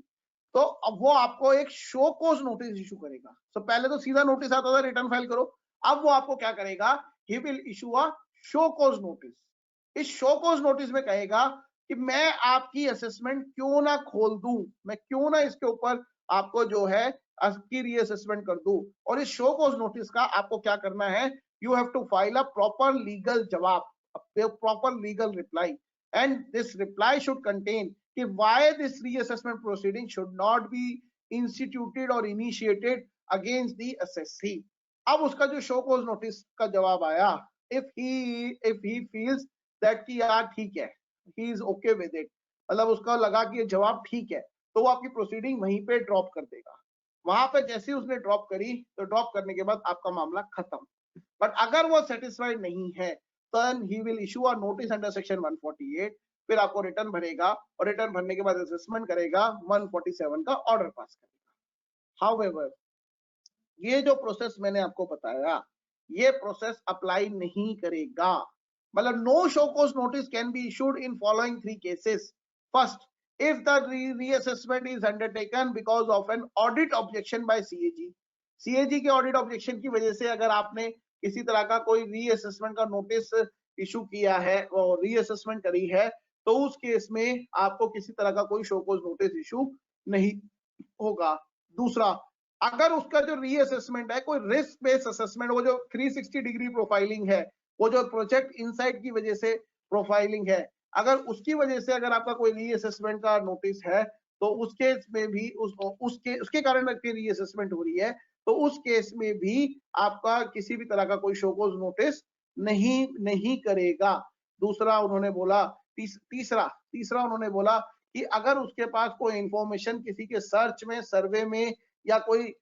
तो अब वो आपको एक शो कोज नोटिस इशू करेगा. तो पहले तो सीधा नोटिस आता था रिटर्न फाइल करो, अब वो आपको क्या करेगा, he will issue a show cause notice. इस शो कोज नोटिस में कहेगा कि मैं आपकी असेसमेंट क्यों ना खोल दूं, मैं क्यों ना इसके ऊपर आपको जो है आपकी रीअसेसमेंट कर दूं. और इस शो कोज नोटिस का आपको क्या करना है, you have to file a proper legal जवाब, proper legal reply, and this reply should contain why this reassessment proceeding should not be instituted or initiated against the assessee. अब उसका जो show cause notice का जवाब आया, if he feels that कि यार ठीक है, he is okay with it, मतलब उसका लगा कि ये जवाब ठीक है, तो वो आपकी प्रोसीडिंग वहीं पे ड्रॉप कर देगा. वहां पे जैसे ही उसने ड्रॉप करी, तो ड्रॉप करने के बाद आपका मामला खत्म. बट अगर वो सेटिस्फाइड नहीं है, then he will issue a notice under section 148. फिर आपको रिटर्न भरेगा और रिटर्न भरने के बाद असेसमेंट करेगा, 147 का ऑर्डर पास करेगा. However, ये जो प्रोसेस मैंने आपको बताया, ये प्रोसेस अप्लाई नहीं करेगा. मतलब no show cause notice can be issued in following 3 cases. First, if the reassessment is undertaken because of an audit objection by CAG. CAG के ऑडिट ऑब्जेक्शन की वजह से अगर आपने किसी तरह का कोई रीअसेसमेंट का नोटिस इशू किया है और रीअसेसमेंट करी है, तो उस केस में आपको किसी तरह का कोई शो कोज नोटिस इशू नहीं होगा. दूसरा, अगर उसका जो रीअसेसमेंट है कोई रिस्क बेस्ड असेसमेंट, वो जो 360 डिग्री प्रोफाइलिंग है, वो जो प्रोजेक्ट इनसाइट की वजह से प्रोफाइलिंग है, अगर उसकी वजह से अगर आपका कोई रीअसेसमेंट का नोटिस है, तो उस केस में भी उसके कारण रीअसेसमेंट हो रही है, तो उस केस में भी आपका किसी भी तरह का कोई शो कोज नोटिस नहीं करेगा. दूसरा उन्होंने बोला, तीसरा उन्होंने बोला कि अगर उसके पास कोई इंफॉर्मेशन किसी के सर्च में, सर्वे में, या कोई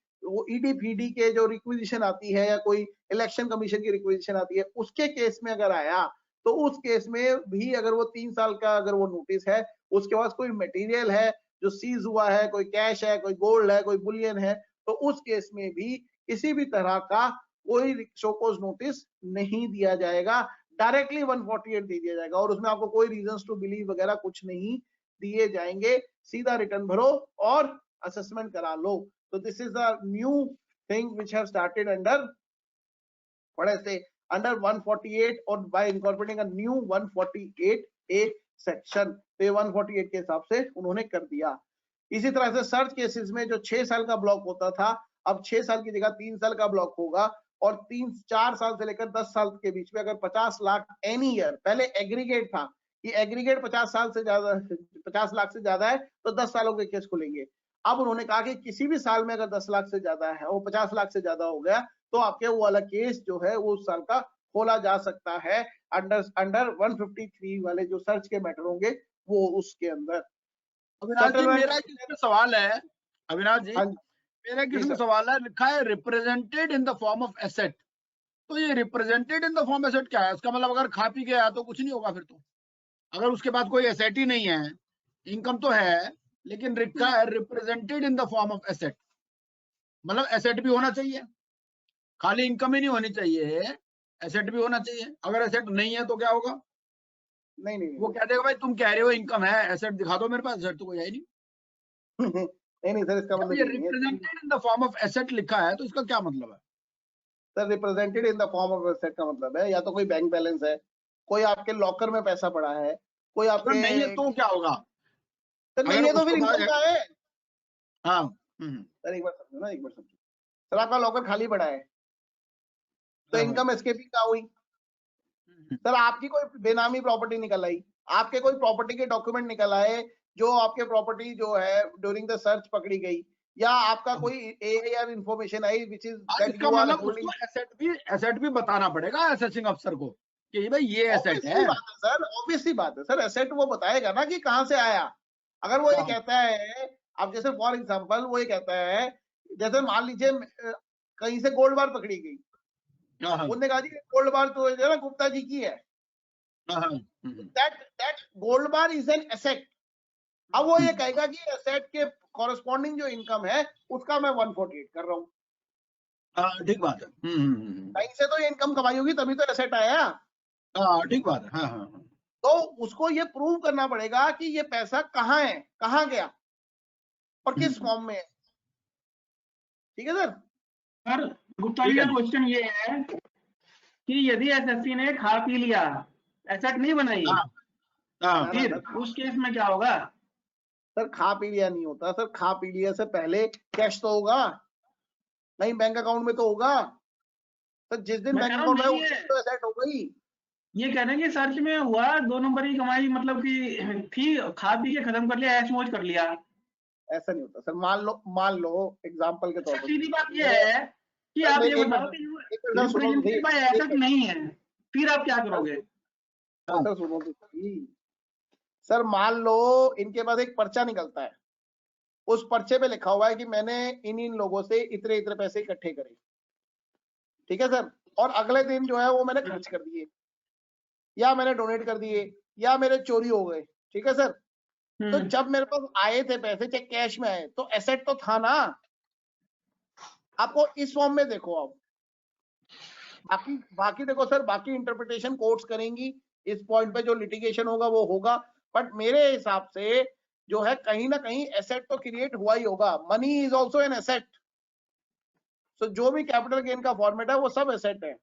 ईडी के जो रिक्विजिशन आती है या कोई इलेक्शन कमीशन की रिक्विजिशन आती है, उसके केस में अगर आया, तो उस केस में भी अगर वो 3 साल का अगर वो नोटिस है, उसके पास कोई मटेरियल है जो सीज हुआ है, कोई कैश है, कोई गोल्ड है, कोई बुलियन है, तो उस केस में भी किसी भी तरह का कोई शो कोज नोटिस नहीं दिया जाएगा, डायरेक्टली 148 दे दिया जाएगा, और उसमें आपको कोई रीजंस टू बिलीव वगैरह कुछ नहीं दिए जाएंगे. सीधा रिटर्न भरो और असेसमेंट करा लो. तो this is the new thing which have started under under 148 और bye incorporating a new 148A section. तो 148 के हिसाब से उन्होंने कर दिया. इसी तरह से सर्च केसेस में जो 6 साल का ब्लॉक होता था, अब 6 साल की जगह 3 साल का ब्लॉक होगा, और 4 साल से लेकर 10 साल के बीच में अगर 50 लाख एनी ईयर, पहले एग्रीगेट था कि एग्रीगेट 50 लाख से ज्यादा है तो 10 सालों के केस खुलेंगे. अब उन्होंने कहा कि किसी भी साल में अगर 10 लाख से ज्यादा है, वो 50 लाख से ज्यादा हो गया, तो आपके वो वाला केस जो है वो उस साल का खोला जा सकता है अंडर 153 वाले जो सर्च के मैटर होंगे वो उसके अंदर। अविनाश जी मेरा एक इसमें सवाल है, अविनाश जी हाँ मेरा एक इसमें सवाल है, लिखा है represented in the form of asset, तो ये represented in the form asset क्या है? इसका मतलब अगर खा पी गया तो कुछ नहीं होगा फिर तो, अगर उसके बाद कोई एसेट ही नहीं है, इनकम तो है लेकिन लिखा है represented in the form of asset, मतलब एसेट भी होना चाहिए, खाली इनकम ही नहीं होनी चाहिए, एसेट भी होना चाहिए। अगर एसेट नहीं है तो क्या होगा? नहीं वो कह देगा भाई तुम कह रहे हो इनकम है, एसेट दिखा दो मेरे पास, एसेट तो कोई है ही नहीं। नहीं सर, इसका मतलब ये represented in the form of asset लिखा है तो इसका क्या मतलब है? Sir represented in the form of asset का मतलब है या तो कोई बैंक बैलेंस है, कोई आपके लॉकर में पैसा पड़ा है, कोई आपके नहीं है तो क्या होगा? सर नहीं है तो फिर इनकम का है। हाँ सर एक बार समझो ना, एक बार समझो सर, आपका लॉकर खाली पड़ा है तो इनकम एस्केपिंग का हुई। सर आपकी कोई बेनामी प्रॉपर्टी निकल आई, आपके कोई प्रॉपर्टी के डॉक्यूमेंट निकल आए जो आपके प्रॉपर्टी जो है ड्यूरिंग द सर्च पकड़ी गई, या आपका कोई AIR information I which is that इसका यू आर मतलब होल्डिंग। उसको एसेट भी बताना पड़ेगा असेसिंग अफसर को कि भाई ये एसेट है। बात है सर, ऑब्वियसली बात है सर, एसेट वो बताएगा ना कि कहां से आया। अगर वो ये कहता है, अब जैसे फॉर एग्जांपल वो ये कहता है, जैसे मान लीजिए कहीं से गोल्ड बार पकड़ी गई, उन्होंने कहा जी गोल्ड बार तो जो है ना गुप्ता जी की है, that gold bar is an asset. अब वो ये कहेगा कि एसेट के कॉरेस्पॉन्डिंग जो इनकम है उसका मैं 148 कर रहा हूँ। ठीक बात है। कहीं से तो ये इनकम कमाई होगी तभी तो एसेट आया। ठीक बात है। हाँ। तो उसको ये प्रूव करना पड़ेगा कि ये पैसा कहाँ है, कहाँ गया और किस फॉर्म में है। ठीक है सर। सर गुप्ता जी का क्वेश्चन ये है कि यदि एसएससी ने खा पी लिया, एसेट नहीं बनाई, फिर उस केस में क्या होगा? सर खा पी लिया नहीं होता सर, खा पी लिया से पहले कैश तो होगा नहीं, बैंक अकाउंट में तो होगा सर, जिस दिन बैंक अकाउंट में उस दिन तो एसेट हो गई। ये कह रहे हैं कि सर्च में हुआ 2 नंबर की कमाई, मतलब कि थी, खा पी के खत्म कर लिया, ऐश मौज कर लिया। ऐसा नहीं होता सर, मान लो एग्जांपल के तौर पर सीधी बात ये है कि आप ये बताओ कि रिप्रेजेंटेड बाय एसेट नहीं है, फिर आप क्या करोगे? सर सुनो तो सर, मान लो इनके पास एक पर्चा निकलता है, उस पर्चे पे लिखा हुआ है कि मैंने इन लोगों से इतने इतने पैसे इकट्ठे करे, ठीक है सर, और अगले दिन जो है वो मैंने खर्च कर दिए या मैंने डोनेट कर दिए या मेरे चोरी हो गए, ठीक है सर। तो जब मेरे पास आए थे पैसे, चाहे कैश में आए, तो एसेट तो था ना। आपको इस फॉर्म में देखो, आप बाकी देखो सर, बाकी इंटरप्रिटेशन कोर्ट्स करेंगी इस पॉइंट पे, जो लिटिगेशन होगा वो होगा, बट मेरे हिसाब से जो है कहीं ना कहीं एसेट तो क्रिएट हुआ ही होगा। Money is also an asset. So जो भी कैपिटल गेन का फॉर्मेट है वो सब एसेट है।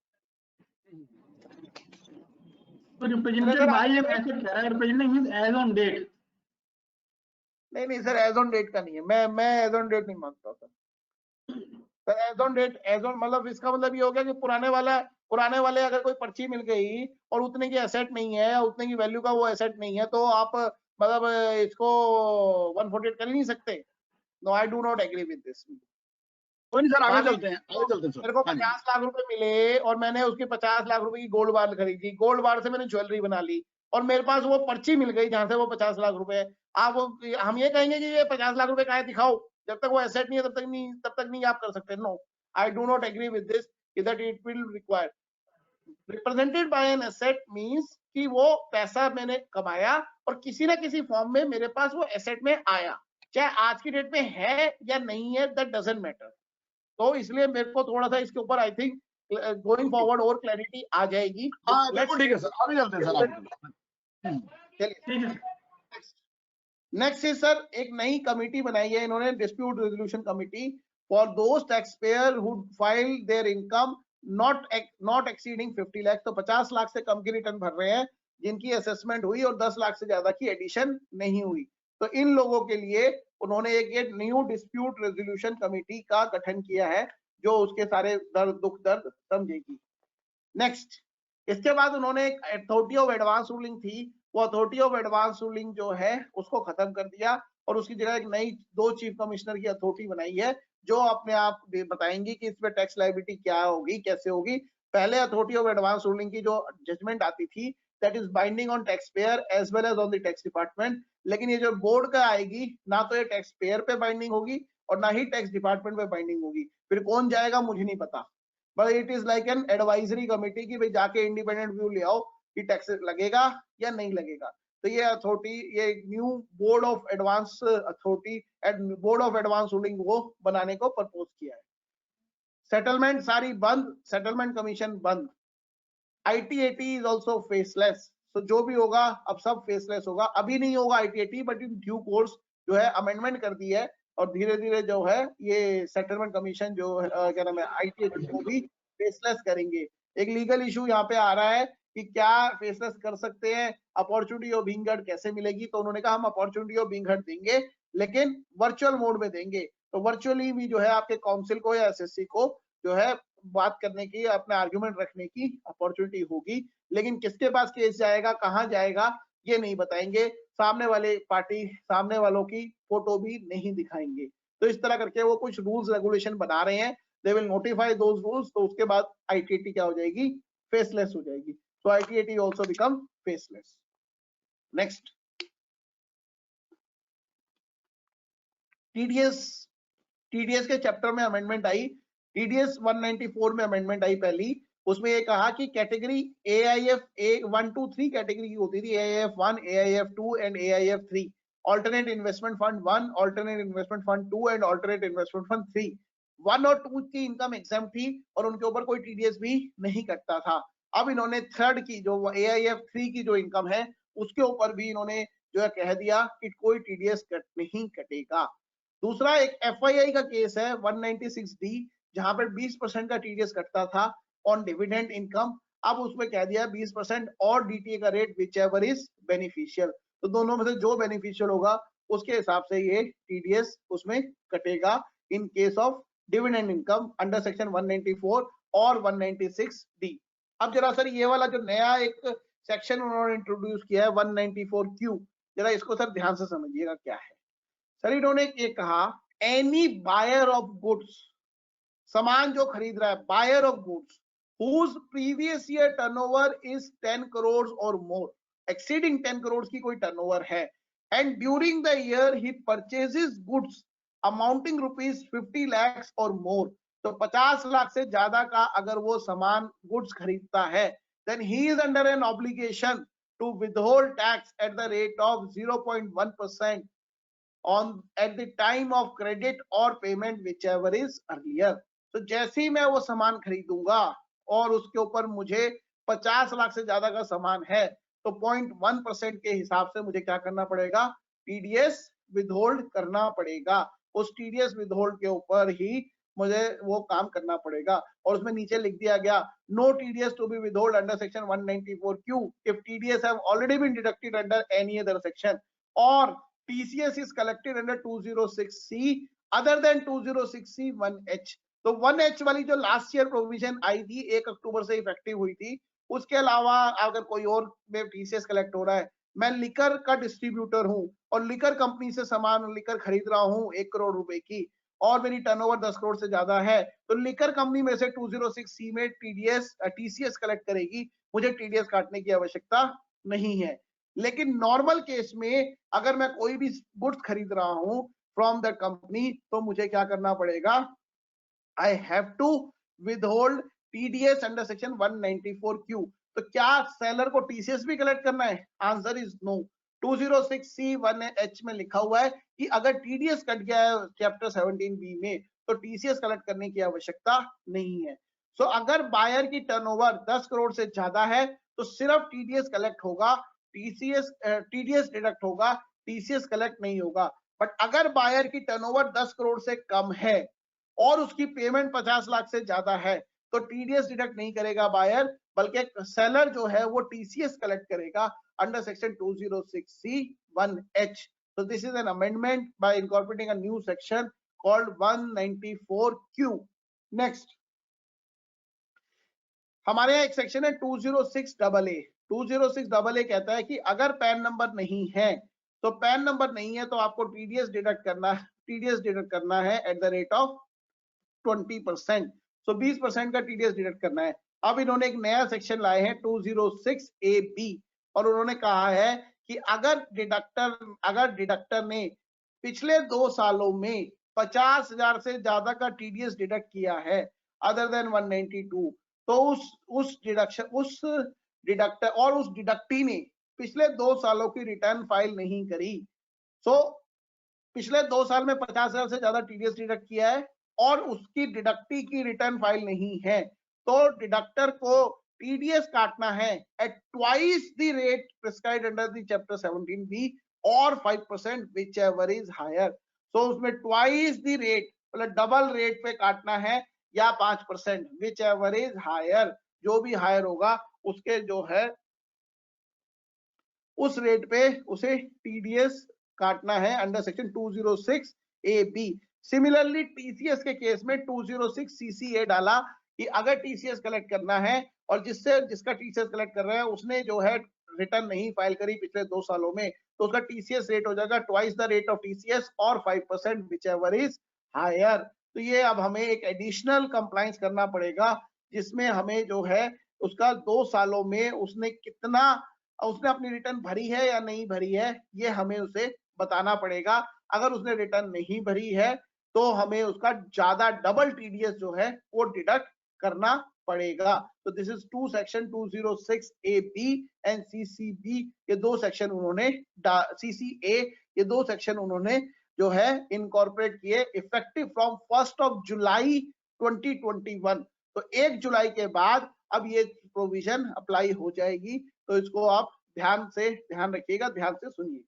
तो रिप्रेजेंटेड बाय एन एसेट कह रहा है, represented means as on date. नहीं सर, एज ऑन डेट का नहीं है, मैं एज ऑन डेट नहीं मानता sir. As on date, as on मतलब इसका मतलब ये हो गया कि पुराने वाले अगर कोई पर्ची मिल गई और उतने की एसेट नहीं है, उतने की वैल्यू का वो एसेट नहीं है, तो आप मतलब इसको 148 कर ही नहीं सकते। No, I do not agree with this. कोई नहीं सर, आगे चलते हैं मेरे को 50 लाख रुपए मिले और मैंने उसकी 50 लाख रुपए की गोल्ड बार खरीदी, गोल्ड बार से मैंने ज्वेलरी बना ली और मेरे पास वो पर्ची मिल गई जहां से वो 50 लाख रुपए है। आप हम ये कहेंगे कि ये 50 लाख रुपए कहाँ है दिखाओ, जब तक वो एसेट नहीं है तब तक नहीं आप कर सकते। No, I do not agree with this that it will require represented by an asset means कि वो पैसा मैंने कमाया और किसी ना किसी फॉर्म में मेरे पास वो एसेट में आया, चाहे आज की डेट में है या नहीं है, दैट डजंट मैटर। तो इसलिए मेरे को थोड़ा सा इसके ऊपर आई थिंक गोइंग फॉरवर्ड और क्लैरिटी आ जाएगी। ठीक है सर, आगे चलते हैं सर। नेक्स्ट इज सर, एक नई कमिटी बनाई है इन्होंने, dispute resolution committee for those tax payer who file there income not exceeding 50 lakh. तो 50 लाख से कम की रिटर्न भर रहे हैं जिनकी असेसमेंट हुई और 10 लाख से ज्यादा की एडिशन नहीं हुई। तो इन लोगों के लिए उन्होंने एक न्यू डिस्प्यूट रेजोल्यूशन कमिटी का गठन किया है जो उसके सारे दुख दर्द समझेगी। नेक्स्ट, इसके बाद उन्होंने एक अथॉरिटी ऑफ एडवांस रूलिंग थी, वो अथॉरिटी ऑफ एडवांस रूलिंग जो है उसको खत्म कर दिया और उसकी जगह एक नई 2 चीफ कमिश्नर की अथॉरिटी बनाई है जो अपने आप बताएंगी कि इसमें टैक्स लायबिलिटी क्या होगी, कैसे होगी। पहले अथॉरिटी ऑफ एडवांस रूलिंग की जो जजमेंट आती थी that is binding on taxpayer as well as on the tax department, लेकिन ये जो बोर्ड का आएगी ना तो ये टैक्स पेयर पे बाइंडिंग होगी और ना ही टैक्स डिपार्टमेंट पे बाइंडिंग होगी। फिर कौन जाएगा मुझे नहीं पता, but it is like an advisory committee कि भाई जाके इंडिपेंडेंट व्यू ले आओ कि टैक्स लगेगा या नहीं लगेगा। तो ये अथॉरिटी, ये new board of advance authority and board of advance ruling वो बनाने को प्रपोज किया है। सेटलमेंट सारी बंद, सेटलमेंट कमीशन बंद। आईटीएटी इज ऑल्सो फेसलेस, तो जो भी होगा अब सब फेसलेस होगा। अभी नहीं होगा ITAT, but in due course जो है अमेंडमेंट कर दी है और धीरे धीरे जो है ये सेटलमेंट कमीशन जो क्या नाम है आईटीएटी को भी फेसलेस करेंगे। एक लीगल इशू यहाँ पे आ रहा है कि क्या फेसलेस कर सकते हैं, अपॉर्चुनिटी ऑफ बीइंग हर्ड कैसे मिलेगी। तो उन्होंने कहा हम अपॉर्चुनिटी ऑफ बीइंग हर्ड देंगे लेकिन वर्चुअल मोड में देंगे। तो वर्चुअली भी जो है आपके काउंसिल को या एसएससी को जो है बात करने की, अपना आर्गुमेंट रखने की अपॉर्चुनिटी होगी, लेकिन किसके पास केस जाएगा, कहाँ जाएगा, ये नहीं बताएंगे। सामने वाले पार्टी, सामने वालों की फोटो भी नहीं दिखाएंगे। तो इस तरह करके वो कुछ रूल्स रेगुलेशन बना रहे हैं। They will notify those rules. तो उसके बाद आईटीएटी क्या हो जाएगी, फेसलेस हो जाएगी। So ITAT also become faceless. Next, TDS के चैप्टर में अमेंडमेंट आई। TDS 194 में अमेंडमेंट आई पहली। उसमें ये कहा कि कैटेगरी AIF 1, 2, 3 कैटेगरी की होती थी, AIF 1, AIF 2 and AIF 3। Alternate investment fund 1, alternate investment fund 2 and alternate investment fund 3। 1 और 2 की इनकम एग्जाम थी और उनके ऊपर कोई TDS भी नहीं कटता था। अब इन्होंने थर्ड की जो AIF 3 की जो इनकम है उसके ऊपर भी इन्होंने जो है कह दिया कि कोई TDS नहीं कटेगा। दूसरा एक FII का केस है 196D, जहां पर 20% का TDS कटता था ऑन डिविडेंड इनकम। अब उसमें कह दिया 20% और DTA का rate which ever is beneficial. तो दोनों में से जो बेनिफिशियल होगा उसके हिसाब से ये TDS उसमें कटेगा इन case of dividend income under section 194 और 196D। अब जरा सर ये वाला जो नया एक सेक्शन उन्होंने इंट्रोड्यूस किया है 194Q, जरा इसको सर ध्यान से समझिएगा क्या है। सर इन्होंने ये कहा एनी बायर ऑफ गुड्स, सामान जो खरीद रहा है, buyer of goods whose previous year turnover is 10 crores or more, exceeding 10 crores की कोई टर्नओवर है, and during the year he purchases goods amounting rupees 50 lakhs or more, तो 50 लाख से ज्यादा का अगर वो सामान गुड्स खरीदता है then he is under an obligation to withhold tax at the rate of 0.1% on at the time of credit or payment whichever is earlier। तो जैसे ही मैं वो सामान खरीदूंगा और उसके ऊपर मुझे 50 लाख से ज्यादा का सामान है तो 0.1% के हिसाब से मुझे क्या करना पड़ेगा, TDS विदहोल्ड करना पड़ेगा। उस TDS विदहोल्ड के ऊपर ही मुझे वो काम करना पड़ेगा। और उसमें नीचे लिख दिया गया no TDS to be withhold under section 194Q if TDS have already been deducted under any other section or TCS is collected under 206C other than 206C 1H। तो 1H वाली जो लास्ट ईयर प्रोविजन आई थी 1 अक्टूबर से effective हुई थी, उसके अलावा अगर कोई और में TCS कलेक्ट हो रहा है, मैं लिकर का डिस्ट्रीब्यूटर हूं और लिकर कंपनी से सामान लिकर खरीद रहा हूं 1 करोड़ रुपए की और मेरी टर्नओवर 10 करोड़ से ज्यादा है, तो लिकर कंपनी में से 206C में TCS कलेक्ट करेगी, मुझे TDS काटने की आवश्यकता नहीं है। लेकिन नॉर्मल केस में अगर मैं कोई भी गुड्स खरीद रहा हूं फ्रॉम द कंपनी तो मुझे क्या करना पड़ेगा, I have to withhold TDS under section 194Q। तो क्या सेलर को TCS भी कलेक्ट करना है? Answer is no. 206C 1H में लिखा हुआ है कि अगर TDS कट गया है चैप्टर 17B में तो TCS कलेक्ट करने की आवश्यकता नहीं है। सो अगर बायर की टर्नओवर 10 करोड़ से ज्यादा है तो सिर्फ TDS कलेक्ट होगा, TDS डिडक्ट होगा, TCS कलेक्ट नहीं होगा। बट अगर बायर की टर्नओवर 10 करोड़ से कम है और उसकी पेमेंट 50 लाख से ज्यादा है तो TDS डिडक्ट नहीं करेगा बायर, बल्कि सेलर जो है वो TCS कलेक्ट करेगा under section 206C 1H। So this is an amendment by incorporating a new section called 194Q। Next, हमारे यहाँ एक सेक्शन है 206AA। 206AA कहता है कि अगर पैन नंबर नहीं है तो पैन नंबर नहीं है तो आपको टीडीएस डिडक्ट करना है एट द रेट ऑफ 20%। सो 20% का टीडीएस डिडक्ट करना है। अब इन्होंने एक नया सेक्शन लाए हैं 206AB और उन्होंने कहा है कि अगर डिडक्टर ने पिछले 2 सालों में 50,000 से ज्यादा का टीडीएस डिडक्ट किया है अदर देन 192, तो उस डिडक्टर और उस डिडक्टी ने पिछले 2 सालों की रिटर्न फाइल नहीं करी। सो पिछले 2 साल में 50,000 से ज्यादा टीडीएस डिडक्ट किया है और उसकी डिडक्टी की रिटर्न फाइल नहीं है, तो डिडक्टर को टीडीएस काटना है at twice the rate prescribed under the chapter 17B और 5% whichever is higher. So उसमें ट्वाइस द रेट मतलब डबल रेट पे काटना है या 5%, विच एवर इज हायर, जो भी हायर होगा उसके जो है उस रेट पे उसे टीडीएस काटना है under section 206AB। Similarly TCS के केस में 206CCA डाला कि अगर टीसीएस कलेक्ट करना है और जिसका टीसीएस कलेक्ट कर रहा है उसने जो है रिटर्न नहीं फाइल करी पिछले 2 सालों में, तो उसका टीसीएस रेट हो जाएगा twice the rate of TCS और 5% विच एवर इज हायर। तो ये अब हमें एक एडिशनल कंप्लायंस करना पड़ेगा जिसमें हमें जो है उसका 2 सालों में उसने अपनी रिटर्न भरी है या नहीं भरी है, ये हमें उसे बताना पड़ेगा। अगर उसने रिटर्न नहीं भरी है तो हमें उसका ज्यादा डबल टीडीएस जो है वो डिडक्ट करना पड़ेगा। तो this is section 206AB and CCB, ये 2 सेक्शन उन्होंने CCA, ये 2 सेक्शन उन्होंने जो है इनकॉर्पोरेट किए इफेक्टिव फ्रॉम 1 जुलाई 2021। तो 1 जुलाई के बाद अब ये प्रोविजन अप्लाई हो जाएगी, तो इसको आप ध्यान रखिएगा, ध्यान से सुनिएगा।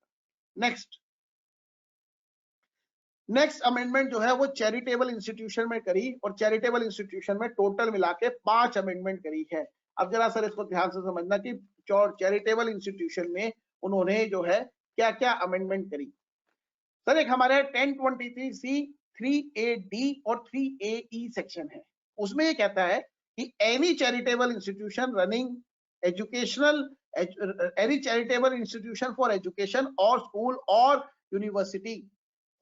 नेक्स्ट अमेंडमेंट जो है वो चैरिटेबल इंस्टीट्यूशन में करी और चैरिटेबल इंस्टीट्यूशन में टोटल मिला के 5 अमेंडमेंट करी है। अब जरा सर इसको ध्यान से समझना कि चैरिटेबल इंस्टीट्यूशन में उन्होंने जो है क्या क्या अमेंडमेंट करी। सर एक हमारे 1023C 3AD और 3AE सेक्शन है, उसमें ये कहता है कि any charitable institution running any charitable institution for education or school or university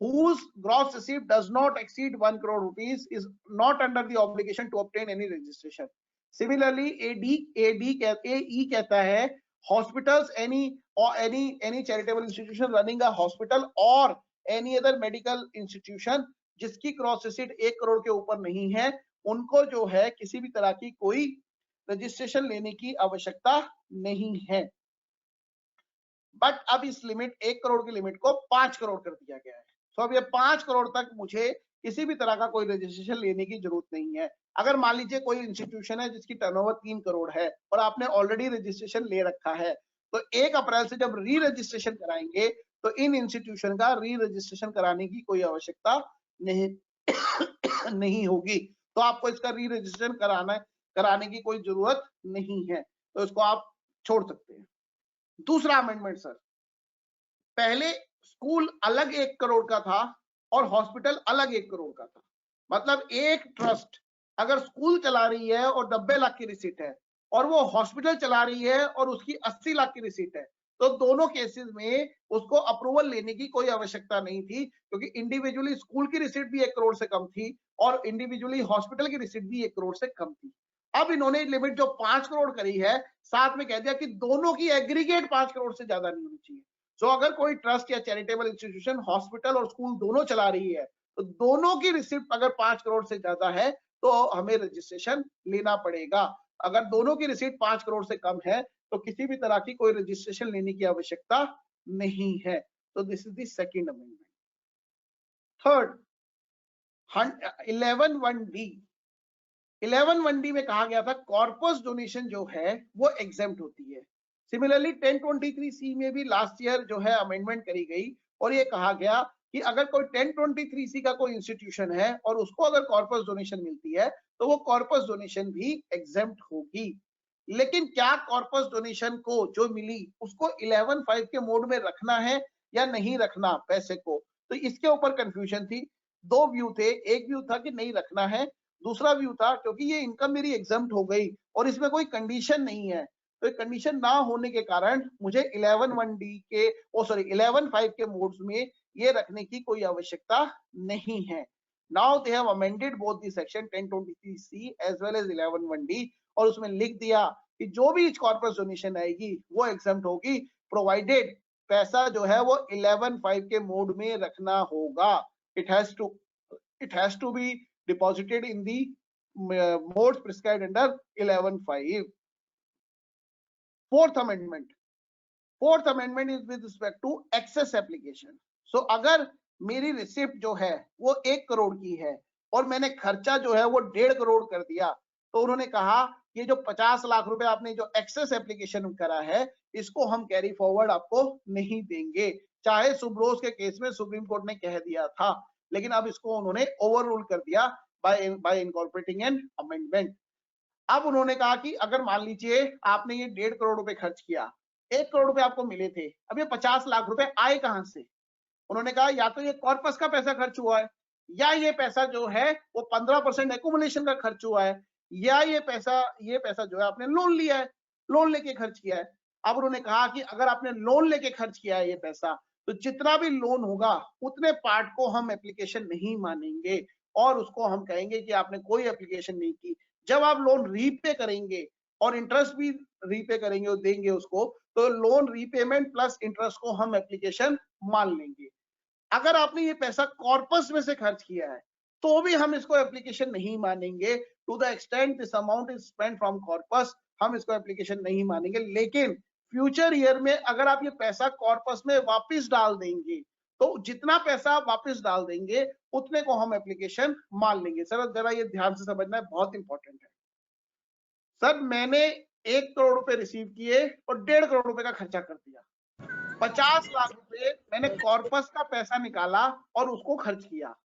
whose gross receipt does not exceed 1 crore rupees is not under the obligation to obtain any registration. Similarly, AE कहता है hospitals, any charitable institution running a hospital or any other medical institution जिसकी cross receipt 1 crore के ऊपर नहीं है, उनको जो है किसी भी तरह की कोई रजिस्ट्रेशन लेने की आवश्यकता नहीं है। बट अब इस लिमिट 1 करोड़ की लिमिट को 5 करोड़ कर दिया गया है। सो अब ये 5 करोड़ तक मुझे किसी भी तरह का कोई रजिस्ट्रेशन लेने की जरूरत नहीं है। अगर मान लीजिए कोई इंस्टीट्यूशन है जिसकी टर्नओवर 3 करोड़ है और आपने ऑलरेडी रजिस्ट्रेशन ले रखा है, तो 1 अप्रैल से जब री रजिस्ट्रेशन कराएंगे तो इन इंस्टीट्यूशन का री रजिस्ट्रेशन कराने की कोई आवश्यकता नहीं होगी, तो आपको इसका री रजिस्ट्रेशन कराने की कोई जरूरत नहीं है, तो इसको आप छोड़ सकते हैं। दूसरा अमेंडमेंट सर, पहले स्कूल अलग 1 करोड़ का था और हॉस्पिटल अलग 1 करोड़ का था। मतलब एक ट्रस्ट अगर स्कूल चला रही है और 90 लाख की रिसीट है और वो हॉस्पिटल चला रही है और उसकी 80 लाख की रिसीट है, तो दोनों केसेस में उसको अप्रूवल लेने की कोई आवश्यकता नहीं थी, क्योंकि इंडिविजुअली स्कूल की रिसीट भी 1 करोड़ से कम थी और इंडिविजुअली हॉस्पिटल की रिसीट भी 1 करोड़ से कम थी। अब इन्होंने लिमिट जो 5 करोड़ करी है, साथ में कह दिया कि दोनों की एग्रीगेट 5 करोड़ से ज्यादा नहीं होनी चाहिए। सो अगर कोई ट्रस्ट या चैरिटेबल इंस्टीट्यूशन हॉस्पिटल और स्कूल दोनों चला रही है, तो दोनों की रिसिप्ट अगर 5 करोड़ से ज्यादा है तो हमें रजिस्ट्रेशन लेना पड़ेगा। अगर दोनों की रिसिप्ट 5 करोड़ से कम है तो किसी भी तरह की कोई रजिस्ट्रेशन लेने की आवश्यकता नहीं है। तो this is the second amendment. Third 11(1)(d) में कहा गया था कॉर्पस डोनेशन जो है वो एग्जेम्प्ट होती है। सिमिलरली 1023C में भी लास्ट ईयर जो है अमेंडमेंट करी गई और ये कहा गया कि अगर कोई 1023C का कोई इंस्टीट्यूशन है और उसको अगर कॉर्पस डोनेशन मिलती है तो वो कॉर्पस डोनेशन भी एग्जेम्प्ट होगी। लेकिन क्या कॉर्पस डोनेशन को जो मिली उसको 11(5) के मोड में रखना है या नहीं रखना पैसे को, तो इसके ऊपर कंफ्यूजन थी। 2 व्यू थे, एक व्यू था कि नहीं रखना है, दूसरा व्यू था क्योंकि ये इनकम मेरी एग्जेम्प्ट हो गई और इसमें कोई कंडीशन नहीं है तो ये कंडीशन ना होने के कारण मुझे 11(1)(d) के 11(5) के मोड्स में ये रखने की कोई आवश्यकता नहीं है। Now they have amended both the section 1023C as well as 11(1)(d) और उसमें लिख दिया कि जो भी कॉर्पस डोनेशन आएगी वो एग्जम्प्ट होगी, प्रोवाइडेड पैसा जो है वो 11(5) के मोड में रखना होगा। It has to be deposited in the modes prescribed under 11(5). Fourth amendment is with respect to excess application. So अगर मेरी रिसिप्ट जो है वो 1 करोड़ की है और मैंने खर्चा जो है वो 1.5 करोड़ कर दिया, तो उन्होंने कहा ये जो 50 लाख रुपए आपने जो एक्सेस एप्लीकेशन करा है इसको हम कैरी फॉरवर्ड आपको नहीं देंगे। चाहे सुब्रोस के केस में सुप्रीम कोर्ट ने कह दिया था, लेकिन अब इसको उन्होंने ओवर रूल कर दिया बाय इनकॉर्पोरेटिंग एन अमेंडमेंट। अब उन्होंने कहा कि अगर मान लीजिए आपने ये 1.5 करोड़ रुपए खर्च किया, 1 करोड़ रुपए आपको मिले थे, अब ये 50 लाख रुपए आए कहां से? उन्होंने कहा या तो ये कॉर्पस का पैसा खर्च हुआ है, या ये पैसा जो है वो 15% एक्यूमुलेशन का खर्च हुआ है, या ये पैसा जो है आपने लोन लिया है, लोन लेके खर्च किया है। अब उन्होंने कहा कि अगर आपने लोन लेके खर्च किया है ये पैसा, तो जितना भी लोन होगा उतने पार्ट को हम एप्लीकेशन नहीं मानेंगे और उसको हम कहेंगे कि आपने कोई एप्लीकेशन नहीं की। जब आप लोन रीपे करेंगे और इंटरेस्ट भी रीपे करेंगे और देंगे उसको, तो लोन रीपेमेंट प्लस इंटरेस्ट को हम एप्लीकेशन मान लेंगे। अगर आपने ये पैसा कॉर्पस में से खर्च किया है तो भी हम इसको एप्लीकेशन नहीं मानेंगे। To the extent this amount is spent from corpus, हम इसको एप्लीकेशन नहीं मानेंगे। लेकिन फ्यूचर ईयर में अगर आप ये पैसा कॉर्पस में वापस डाल देंगे, तो जितना पैसा आप वापस डाल देंगे उतने को हम एप्लीकेशन मान लेंगे। सर जरा ये ध्यान से समझना है, बहुत इंपॉर्टेंट है। सर मैंने 1 करोड़ रुपए रिसीव किए और 1.5 करोड़ रुपए का खर्चा कर दिया, 50 लाख रुपए मैंने कॉर्पस का पैसा निकाला और उसको खर्च किया।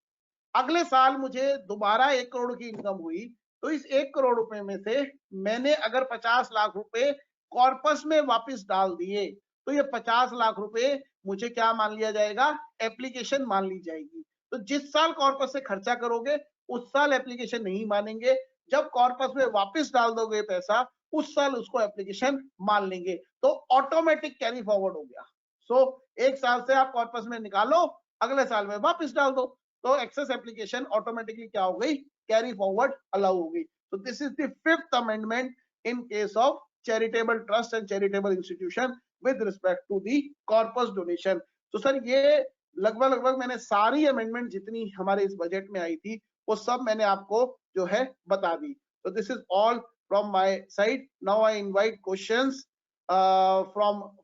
अगले साल मुझे दोबारा 1 करोड़ की इनकम हुई, तो इस 1 करोड़ रुपए में से मैंने अगर 50 लाख रुपए कॉर्पस में वापस डाल दिए, तो ये 50 लाख रुपए मुझे क्या मान लिया जाएगा? एप्लीकेशन मान ली जाएगी। तो जिस साल कॉर्पस से खर्चा करोगे उस साल एप्लीकेशन नहीं मानेंगे, जब कॉर्पस में वापस डाल दोगे पैसा उस साल उसको एप्लीकेशन मान लेंगे। तो ऑटोमेटिक कैरी फॉरवर्ड हो गया। सो 1 साल से आप कॉर्पस में निकालो, अगले साल में वापस डाल दो, तो एक्सेस एप्लीकेशन ऑटोमेटिकली क्या हो गई? कैरी फॉरवर्ड अलाउ हो गई। तो this is the 5th amendment in case of charitable trust and charitable institution with respect to the corpus donation. तो सर ये लगभग मैंने सारी अमेंडमेंट जितनी हमारे इस बजट में आई थी वो सब मैंने आपको जो है बता दी। तो this is all from my side. Now I invite questions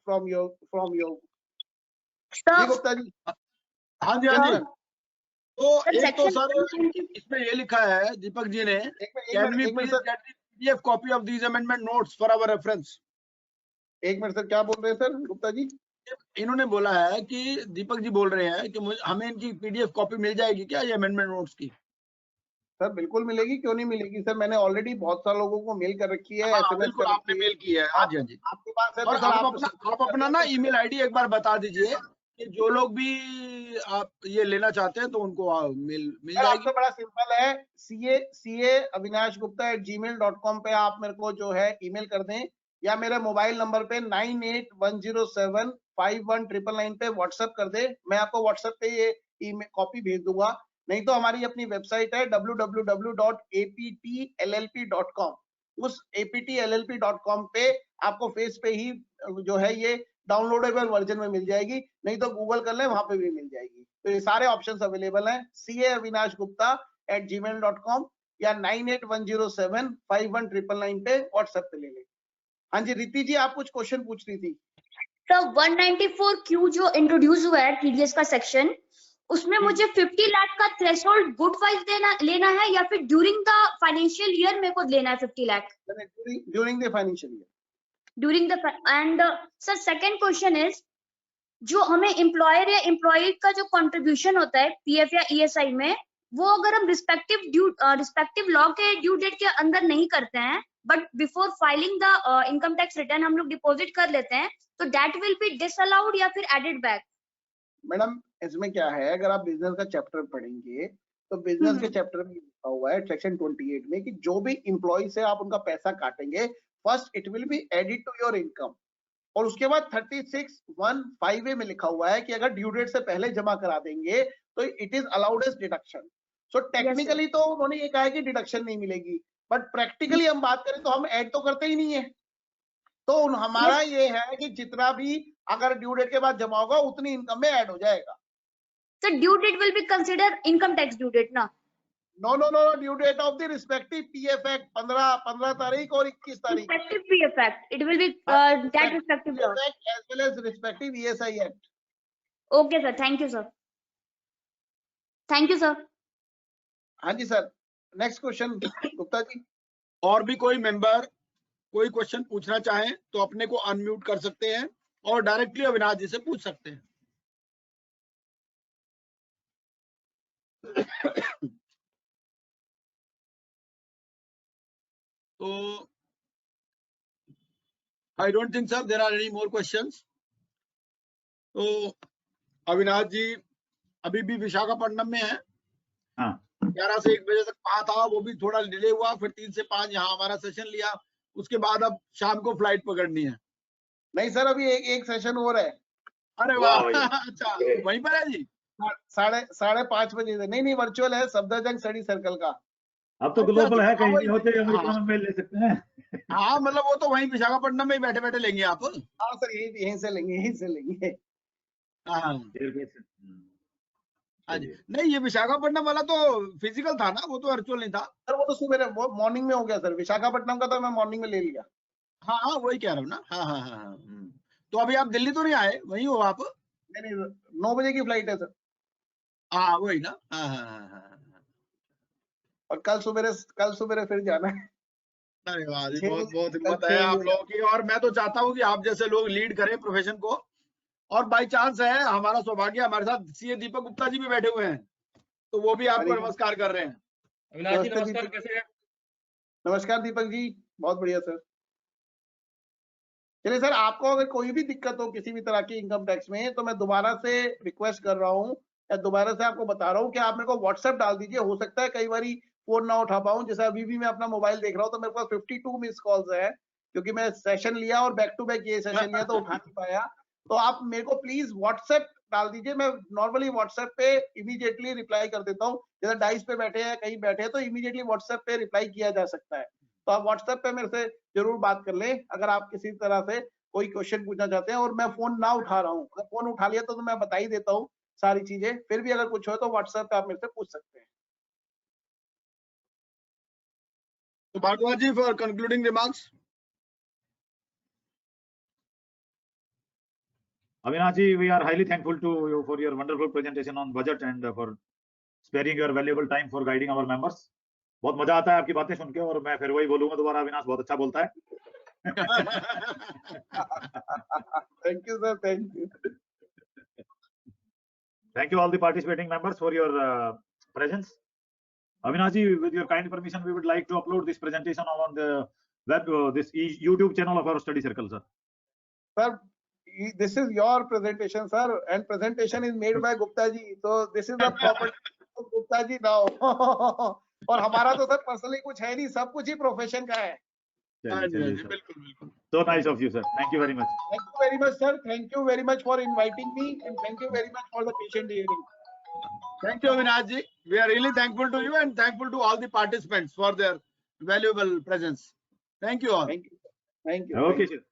from your जी गुप्ता जी। हाँ जी हाँ जी। तो एक तो सर इसमें ये लिखा है दीपक जी ने, can we please get the PDF copy of these amendment notes for our reference. एक मिनट सर, क्या बोल रहे हैं सर गुप्ता जी? इन्होंने बोला है कि दीपक जी बोल रहे हैं कि हमें इनकी पीडीएफ कॉपी मिल जाएगी क्या ये अमेंडमेंट नोट्स की? सर बिल्कुल मिलेगी, क्यों नहीं मिलेगी सर। मैंने ऑलरेडी बहुत सारे लोगों को मेल कर रखी है। हाँ, बिल्कुल आपने मेल की है। हाँ जी हाँ जी। आपके पास है और तो आप अपना ना ईमेल आईडी एक बार बता दीजिए कि जो लोग भी आप ये लेना चाहते हैं तो उनको मिल जाएगी। आपका बड़ा सिंपल है, ca@avinash.gmail.com पे आप मेरे को जो है ईमेल कर दें, या मेरे मोबाइल नंबर पे 9810751999 पे व्हाट्सएप कर दे। मैं आपको व्हाट्सएप पे ये ईमेल कॉपी भेज दूंगा। नहीं तो हमारी अपनी वेबसाइट है www.aptllp.com। उस aptllp.com पे आपको फेस पे ही जो है ये डाउनलोडेबल वर्जन में मिल जाएगी, नहीं तो गूगल कर ले, वहां पे भी मिल जाएगी। तो ये सारे ऑप्शंस अवेलेबल हैं। ca@avinashgupta@gmail.com या 9810751999 पे व्हाट्सएप पे ले लें। हाँ जी रीति जी, आप कुछ क्वेश्चन पूछ रही थी। सर 194Q जो इंट्रोड्यूस हुआ है टीडीएस का सेक्शन, उसमें मुझे 50 लाख का थ्रेशोल्ड गुड वाइज लेना है या फिर ड्यूरिंग द फाइनेंशियल ईयर मेरे को लेना है 50 lakh? During the financial year. During the end sir second question is, जो हमें एम्प्लॉयर या एम्प्लॉय का जो कंट्रीब्यूशन होता है पीएफ या ईएसआई में, वो अगर हम रिस्पेक्टिव लॉ के ड्यू डेट के अंदर नहीं करते हैं but before filing the income tax return हम लोग डिपॉजिट कर लेते हैं, तो दैट विल बी डिसअलाउड या फिर एडेड बैक? मैडम इसमें क्या है, अगर आप बिजनेस का चैप्टर पढ़ेंगे तो बिजनेस के चैप्टर में लिखा हुआ है सेक्शन 28 में कि जो भी इंप्लॉय से आप उनका पैसा काटेंगे first it will be added to your income, और उसके बाद 36(1)(5)(a) में लिखा हुआ है कि अगर ड्यू डेट से पहले जमा करा देंगे तो it is allowed as deduction. So technically तो उन्होंने ये कहा है कि डिडक्शन नहीं मिलेगी, बट प्रैक्टिकली हम बात करें तो हम ऐड तो करते ही नहीं है। तो हमारा ये है कि जितना भी अगर ड्यू डेट के बाद जमा होगा उतनी इनकम में ऐड हो जाएगा। So due date will be considered income tax due date ना? No, due date of the respective PF act 15 तारीख और 21 तारीख। Respective PF Act. It will be that respective law. As well as respective ESI Act. Okay sir, thank you sir. Thank you sir. हाँ जी sir, next question Gupta ji. और भी कोई member कोई question पूछना चाहे तो अपने को अनम्यूट कर सकते हैं और डायरेक्टली अविनाश जी से पूछ सकते हैं। तो I don't think sir there are any more questions. तो अविनाश जी अभी भी विशाखापट्टनम में है। हाँ 11 से 1 बजे तक वहां था, वो भी थोड़ा डिले हुआ, फिर 3 से 5 यहाँ हमारा सेशन लिया, उसके बाद अब शाम को फ्लाइट पकड़नी है। नहीं सर, अभी एक सेशन और है। अरे वाह अच्छा वहीं पर है जी। 5:30 बजे से नहीं वर्चुअल है, सफदरजंग स्टडी सर्कल का। अब तो ग्लोबल है, कहीं भी होते अमेरिका में ले सकते हैं। हाँ मतलब वो तो वहीं विशाखापट्टनम में ही बैठे बैठे लेंगे आप। हाँ सर, यहीं से लेंगे। हाँ जी, नहीं ये विशाखापट्टनम वाला तो फिजिकल था ना, वो तो वर्चुअल नहीं था सर। वो तो सुबह वो मॉर्निंग में हो गया सर, विशाखापट्टनम का तो मैं मॉर्निंग में ले लिया। हाँ वही कह रहा हूँ ना। हाँ। तो अभी आप दिल्ली तो नहीं आए, वहीं हो आप? नहीं 9 बजे की फ्लाइट है सर। हाँ वही ना। हाँ। और कल सुबह फिर जाना है। अरे वाह जी, बहुत हिम्मत है आप लोगों की। और मैं तो चाहता हूँ कि आप जैसे लोग लीड करें प्रोफेशन को। और बाई चांस है हमारा सौभाग्य, हमारे साथ सीए दीपक गुप्ता जी भी बैठे हुए हैं, तो वो भी आपको नमस्कार कर रहे हैं। अविनाश जी नमस्कार, कैसे हैं? नमस्कार दीपक जी, बहुत बढ़िया सर। चलिए सर, आपको अगर कोई भी दिक्कत हो किसी भी तरह की इनकम टैक्स में, तो मैं दोबारा से रिक्वेस्ट कर रहा हूँ या दोबारा से आपको बता रहा हूँ कि आप मेरे को व्हाट्सएप डाल दीजिए। हो सकता है कई बार फोन ना उठा पाऊँ, जैसे अभी भी मैं अपना मोबाइल देख रहा हूँ तो मेरे पास 52 मिस कॉल्स है, क्योंकि मैं सेशन लिया और बैक टू बैक ये सेशन लिया तो उठा नहीं पाया। तो आप मेरे को प्लीज व्हाट्सएप डाल दीजिए, मैं नॉर्मली व्हाट्सएप पे इमीडिएटली रिप्लाई कर देता हूँ। जैसे डाइस पे बैठे हैं, कहीं बैठे हैं, तो इमीडिएटली व्हाट्सएप पे रिप्लाई किया जा सकता है। तो आप व्हाट्सएप पे मेरे से जरूर बात कर लें अगर आप किसी तरह से कोई क्वेश्चन पूछना चाहते हैं और मैं फोन ना उठा रहा हूँ। अगर फोन उठा लिया तो मैं बता ही देता हूँ सारी चीजें, फिर भी अगर कुछ हो तो व्हाट्सएप पे आप मेरे से पूछ सकते हैं। तो Bhagwat ji for concluding remarks. Avinash ji, we are highly thankful to you for your wonderful presentation on budget and for sparing your valuable time for guiding our members. बहुत मजा आता है आपकी बातें सुन के, और मैं फिर वही बोलूंगा दोबारा, अविनाश बहुत अच्छा बोलता है। Thank you sir, thank you. Thank you all the participating members for your presence. Avinash ji, with your kind permission, we would like to upload this presentation on the web, this YouTube channel of our study circle, sir. Sir, this is your presentation, sir, and presentation is made by Gupta ji, so this is the property of Gupta ji now. और हमारा तो sir personally कुछ है नहीं, सब कुछ ही profession का है। बिल्कुल। So nice of you, sir. Thank you very much. Thank you very much, sir. Thank you very much for inviting me, and thank you very much for the patient hearing. Thank you, Avinash ji. We are really thankful to you and thankful to all the participants for their valuable presence. Thank you all. Thank you. Thank you. Okay, sir.